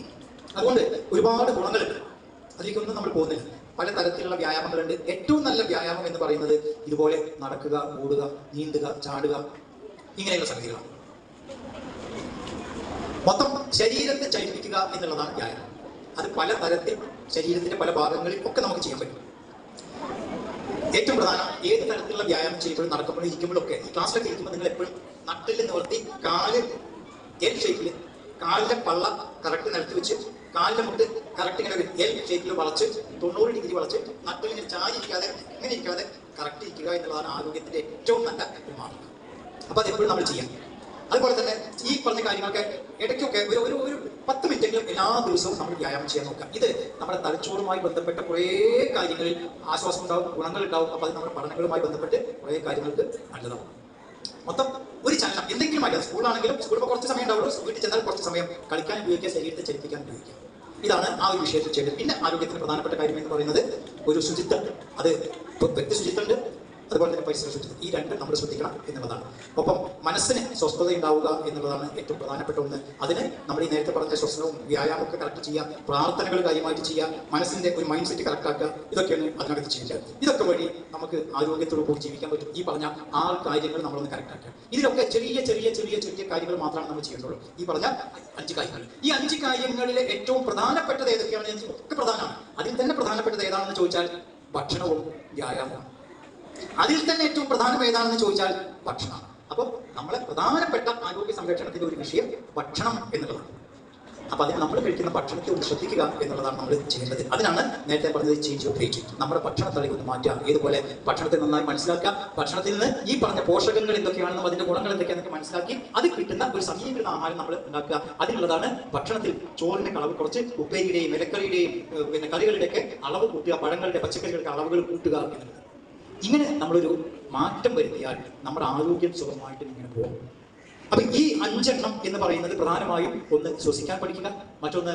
അതുകൊണ്ട് ഒരുപാട് ഗുണങ്ങളുണ്ട്, അതിലേക്കൊന്നും നമ്മൾ പോകുന്നില്ല. പല തരത്തിലുള്ള വ്യായാമങ്ങളുണ്ട്. ഏറ്റവും നല്ല വ്യായാമം എന്ന് പറയുന്നത് ഇതുപോലെ നടക്കുക, ഓടുക, നീന്തുക, ചാടുക, ഇങ്ങനെയുള്ള സംഗതികളാണ്. മൊത്തം ശരീരത്തെ ചലിപ്പിക്കുക എന്നുള്ളതാണ് വ്യായാമം. അത് പല തരത്തിൽ ശരീരത്തിന്റെ പല ഭാഗങ്ങളിൽ ഒക്കെ നമുക്ക് ചെയ്യാൻ പറ്റും. ഏറ്റവും പ്രധാനം ഏത് തരത്തിലുള്ള വ്യായാമം ചെയ്യുമ്പോഴും നടക്കുമ്പോഴും ഇരിക്കുമ്പോഴും ഒക്കെ, ഈ ക്ലാസ്സിലൊക്കെ ഇരിക്കുമ്പോൾ നിങ്ങൾ എപ്പോഴും നട്ടിൽ നിവർത്തി കാല് എൽ ഷേപ്പിൽ, കാലിന്റെ പള്ള കറക്റ്റ് നിലത്ത് വെച്ച്, കാലിന്റെ മുട്ട് കറക്റ്റ് ഇങ്ങനെ എൽ ഷേപ്പിൽ വളച്ച് 90 ഡിഗ്രി വളച്ച് നട്ടിൽ ഇങ്ങനെ ചാരിയിരിക്കാതെ ഇങ്ങനെ ഇരിക്കാതെ കറക്റ്റ് ഇരിക്കുക എന്നുള്ളതാണ് ആരോഗ്യത്തിന്റെ ഏറ്റവും നല്ല ഒരു മാർഗം. അപ്പൊ അതെപ്പോഴും നമ്മൾ ചെയ്യാം. അതുപോലെ തന്നെ ഈ പറഞ്ഞ കാര്യങ്ങളൊക്കെ ഇടയ്ക്കൊക്കെ ഒരു 10 മിനിറ്റെങ്കിലും എല്ലാ ദിവസവും നമ്മൾ വ്യായാമം ചെയ്യാൻ നോക്കാം. ഇത് നമ്മുടെ തലച്ചോറുമായി ബന്ധപ്പെട്ട കുറേ കാര്യങ്ങളിൽ ആശ്വാസം ഉണ്ടാവും, ഗുണങ്ങൾ ഉണ്ടാവും. അപ്പോൾ അത് നമ്മുടെ പഠനങ്ങളുമായി ബന്ധപ്പെട്ട് കുറേ കാര്യങ്ങൾക്ക് നല്ലതാവും. മൊത്തം ഒരു ചലനം എന്തെങ്കിലും ആയിട്ട്, സ്കൂളാണെങ്കിലും സ്കൂളിൽ കുറച്ച് സമയം ഉണ്ടാവുള്ളൂ, വീട്ടിൽ ചെന്നാൽ കുറച്ച് സമയം കളിക്കാൻ ഉപയോഗിക്കുക, ശരീരത്തെ ചലിപ്പിക്കാൻ ഉപയോഗിക്കുക. ഇതാണ് ആ ഒരു വിഷയത്തിൽ ചെയ്തത്. പിന്നെ ആരോഗ്യത്തിന് പ്രധാനപ്പെട്ട കാര്യം എന്ന് പറയുന്നത് ഒരു ശുചിത്വം. അത് വ്യക്തി ശുചിത്വമുണ്ട്, അതുപോലെ തന്നെ പരിസര ശുചിത്വം. ഈ രണ്ടും നമ്മൾ ശ്രദ്ധിക്കണം എന്നുള്ളതാണ്. ഒപ്പം മനസ്സിന് സ്വസ്ഥത ഉണ്ടാവുക എന്നുള്ളതാണ് ഏറ്റവും പ്രധാനപ്പെട്ട ഒന്ന്. അതിന് നമ്മൾ ഈ നേരത്തെ പറഞ്ഞ ശ്വസനവും വ്യായാമമൊക്കെ കറക്റ്റ് ചെയ്യുക, പ്രാർത്ഥനകൾ കാര്യമായിട്ട് ചെയ്യുക, മനസ്സിന്റെ ഒരു മൈൻഡ് സെറ്റ് കറക്റ്റ് ആക്കുക, ഇതൊക്കെയാണ് അതിനകത്ത് ചെയ്യുക. ഇതൊക്കെ വഴി നമുക്ക് ആരോഗ്യത്തോടു കൂടി ജീവിക്കാൻ പറ്റും. ഈ പറഞ്ഞ 6 കാര്യങ്ങൾ നമ്മളൊന്ന് കറക്റ്റ് ആക്കുക. ഇതിലൊക്കെ ചെറിയ ചെറിയ ചെറിയ ചെറിയ കാര്യങ്ങൾ മാത്രമാണ് നമ്മൾ ചെയ്യേണ്ടുള്ളൂ. ഈ പറഞ്ഞ 5 കാര്യങ്ങൾ. ഈ 5 കാര്യങ്ങളിലെ ഏറ്റവും പ്രധാനപ്പെട്ടത് ഏതൊക്കെയാണ്? ഒക്കെ പ്രധാനമാണ്. അതിൽ തന്നെ പ്രധാനപ്പെട്ടത് ഏതാണെന്ന് ചോദിച്ചാൽ ഭക്ഷണവും വ്യായാമവും. അതിൽ തന്നെ ഏറ്റവും പ്രധാനം ഏതാണെന്ന് ചോദിച്ചാൽ ഭക്ഷണം. അപ്പോൾ നമ്മളെ പ്രധാനപ്പെട്ട ആരോഗ്യ സംരക്ഷണത്തിന്റെ ഒരു വിഷയം ഭക്ഷണം എന്നുള്ളതാണ്. അപ്പൊ അതിന് നമ്മൾ കഴിക്കുന്ന ഭക്ഷണത്തെ ഒന്ന് ശ്രദ്ധിക്കുക എന്നുള്ളതാണ് നമ്മൾ ചെയ്യേണ്ടത്. അതിനാണ് നേരത്തെ പറഞ്ഞത് ചേഞ്ച് ഓഫ് പ്ലേറ്റ്. നമ്മുടെ ഭക്ഷണത്തളി ഒന്ന് മാറ്റുക. ഏതുപോലെ ഭക്ഷണത്തെ നന്നായി മനസ്സിലാക്കുക, ഭക്ഷണത്തിൽ നിന്ന് ഈ പറഞ്ഞ പോഷകങ്ങൾ എന്തൊക്കെയാണെന്നും അതിന്റെ ഗുണങ്ങൾ എന്തൊക്കെയാണെന്നൊക്കെ മനസ്സിലാക്കി അത് കിട്ടുന്ന ഒരു സമീകൃത ആഹാരം നമ്മൾ ഉണ്ടാക്കുക. അതിനുള്ളതാണ് ഭക്ഷണത്തിൽ ചോറിന്റെ അളവ് കുറച്ച്, ഉപ്പേരിയുടെയും ഇലക്കറിയുടെയും പിന്നെ കറികളുടെയൊക്കെ അളവ് കൂട്ടുക, പഴങ്ങളുടെ പച്ചക്കറികളുടെ അളവുകൾ കൂട്ടുക എന്നുള്ളത്. ഇങ്ങനെ നമ്മളൊരു മാറ്റം വരുത്തിയാൽ നമ്മുടെ ആരോഗ്യം സുഖമായിട്ട് ഇങ്ങനെ പോകും. അപ്പൊ ഈ 5 എണ്ണം എന്ന് പറയുന്നത് പ്രധാനമായും ഒന്ന് ശ്വസിക്കാൻ പഠിക്കുക, മറ്റൊന്ന്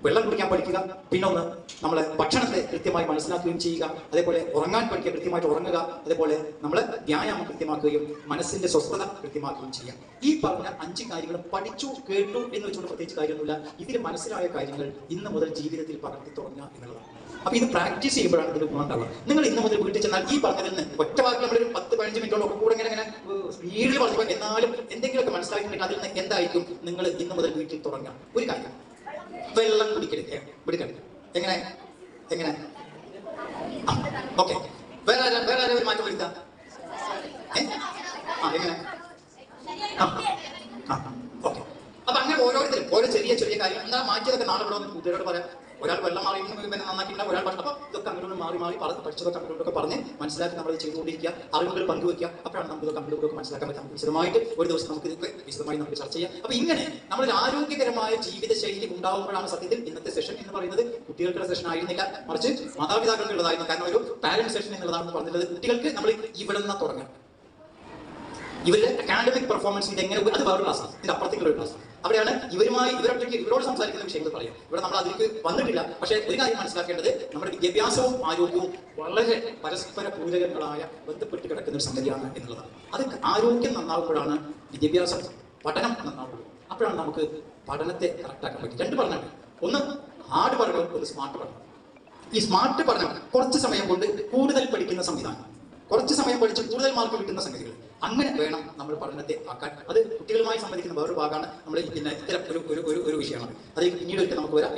വെള്ളം കുടിക്കാൻ പഠിക്കുക, പിന്നൊന്ന് നമ്മളെ ഭക്ഷണത്തെ കൃത്യമായി മനസ്സിലാക്കുകയും ചെയ്യുക, അതേപോലെ ഉറങ്ങാൻ പഠിക്കുക, കൃത്യമായിട്ട് ഉറങ്ങുക, അതേപോലെ നമ്മൾ വ്യായാമം കൃത്യമാക്കുകയും മനസ്സിന്റെ സ്വസ്ഥത കൃത്യമാക്കുകയും ചെയ്യാം. ഈ പറഞ്ഞ 5 കാര്യങ്ങൾ പഠിച്ചു കേട്ടു എന്ന് വെച്ചുകൊണ്ട് പ്രത്യേകിച്ച് കാര്യമൊന്നുമില്ല. ഇതിൽ മനസ്സിലായ കാര്യങ്ങൾ ഇന്ന് മുതൽ ജീവിതത്തിൽ പകർത്തി തുടങ്ങുക എന്നുള്ളതാണ്. അപ്പൊ ഇത് പ്രാക്ടീസ് ചെയ്യുമ്പോഴാണ് ഇതിന് ഗുണം ഉണ്ടാവുക. നിങ്ങൾ ഇന്ന് മുതൽ വീട്ടിൽ ചെന്നാൽ ഈ പറഞ്ഞതിൽ നിന്ന് ഒറ്റ വാക്കിൽ നമ്മളൊരു 10-15 മിനിറ്റോളം ഒക്കെ കൂടെ ഇങ്ങനെ സ്പീഡിൽ പറഞ്ഞു, എന്നാലും എന്തെങ്കിലുമൊക്കെ മനസ്സിലാക്കിയിട്ടുണ്ടെങ്കിൽ അതിൽ നിന്ന് എന്തായിരിക്കും നിങ്ങൾ ഇന്ന് മുതൽ വീട്ടിൽ തുടങ്ങാം. ഒരു കാര്യം, വെള്ളം കുടിക്കരുത്. എങ്ങനെ എങ്ങനെ ഓക്കെ, വേറെ ഒരു മാറ്റം വരുത്താം. എങ്ങനെ ഓക്കെ. അപ്പൊ അങ്ങനെ ഓരോരുത്തരും ഓരോ ചെറിയ ചെറിയ കാര്യം എന്താ മാറ്റിയതൊക്കെ നാളെ ഇവിടെ വന്ന് കൂട്ടുകാരോട് പറയാം. ഒരാൾ വെള്ളം മാറി പിന്നെ നന്നാക്കിയില്ല, ഒരാൾ പറഞ്ഞു. അപ്പോൾ ഇതൊക്കെ അങ്ങോട്ട് മാറി പഠിച്ചതൊക്കെ അങ്ങോട്ടൊക്കെ പറഞ്ഞ് മനസ്സിലാക്കി നമ്മൾ ചെയ്തുകൊണ്ടിരിക്കുക, അറിവുകൾ പങ്കുവയ്ക്കുക. അപ്പോഴാണ് നമുക്ക് ഇതൊക്കെ അങ്ങോട്ടൊക്കെ മനസ്സിലാക്കാൻ പറ്റും. വിശദമായിട്ട് ഒരു ദിവസം നമുക്ക് ഇത് വിശദമായി നമുക്ക് ചർച്ച ചെയ്യാം. അപ്പൊ ഇങ്ങനെ നമ്മളൊരു ആരോഗ്യകരമായ ജീവിതശൈലി ഉണ്ടാകുമ്പോഴാണ് സത്യത്തിൽ ഇന്നത്തെ സെഷൻ എന്ന് പറയുന്നത് കുട്ടികൾക്കുള്ള സെഷൻ ആയിരുന്നില്ല, മറിച്ച് മാതാപിതാക്കൾക്കുള്ളതായിരുന്നു. കാരണം ഒരു പാരന്റ് സെഷൻ എന്നുള്ളതാണെന്ന് പറഞ്ഞിട്ടുള്ളത് കുട്ടികൾക്ക് നമ്മൾ ഇവിടെ നിന്ന് തുടങ്ങാം. ഇവരുടെ അക്കാഡമിക് പെർഫോമൻസിന്റെ എങ്ങനെ, അത് വേറൊരു ക്ലാസ്സാണ്, ഇതിന്റെ അപ്പുറത്തേക്കുള്ള ഒരു ക്ലാസ്. അവിടെയാണ് ഇവരോട് സംസാരിക്കുന്ന വിഷയങ്ങൾ പറയാം. ഇവിടെ നമ്മൾ അതിലേക്ക് വന്നിട്ടില്ല. പക്ഷേ ഒരു കാര്യം മനസ്സിലാക്കേണ്ടത്, നമ്മുടെ വിദ്യാഭ്യാസവും ആരോഗ്യവും വളരെ പരസ്പര പൂരകങ്ങളായ ബന്ധപ്പെട്ട് കിടക്കുന്ന ഒരു സംഗതിയാണ് എന്നുള്ളതാണ്. അത് ആരോഗ്യം നന്നാവുമ്പോഴാണ് വിദ്യാഭ്യാസം പഠനം നന്നാവുള്ളൂ. അപ്പോഴാണ് നമുക്ക് പഠനത്തെ കറക്റ്റാക്കാൻ പറ്റും. 2 പഠനമുണ്ട്, ഒന്ന് ഹാർഡ് പഠനം, ഒന്ന് സ്മാർട്ട് പഠനം. ഈ സ്മാർട്ട് പഠനം കുറച്ച് സമയം കൊണ്ട് കൂടുതൽ പഠിക്കുന്ന സംവിധാനം, കുറച്ച് സമയം പഠിച്ച് കൂടുതൽ മാർക്ക് കിട്ടുന്ന സംഗതികൾ, അങ്ങനെ വേണം നമ്മൾ പഠനത്തെ ആക്കാൻ. അത് കുട്ടികളുമായി സംബന്ധിക്കുന്ന വേറൊരു ഭാഗമാണ്. നമ്മൾ പിന്നെ ഇത്തരം ഒരു വിഷയമാണ്. അതിലേക്ക് പിന്നീട് നമുക്ക് വരാം.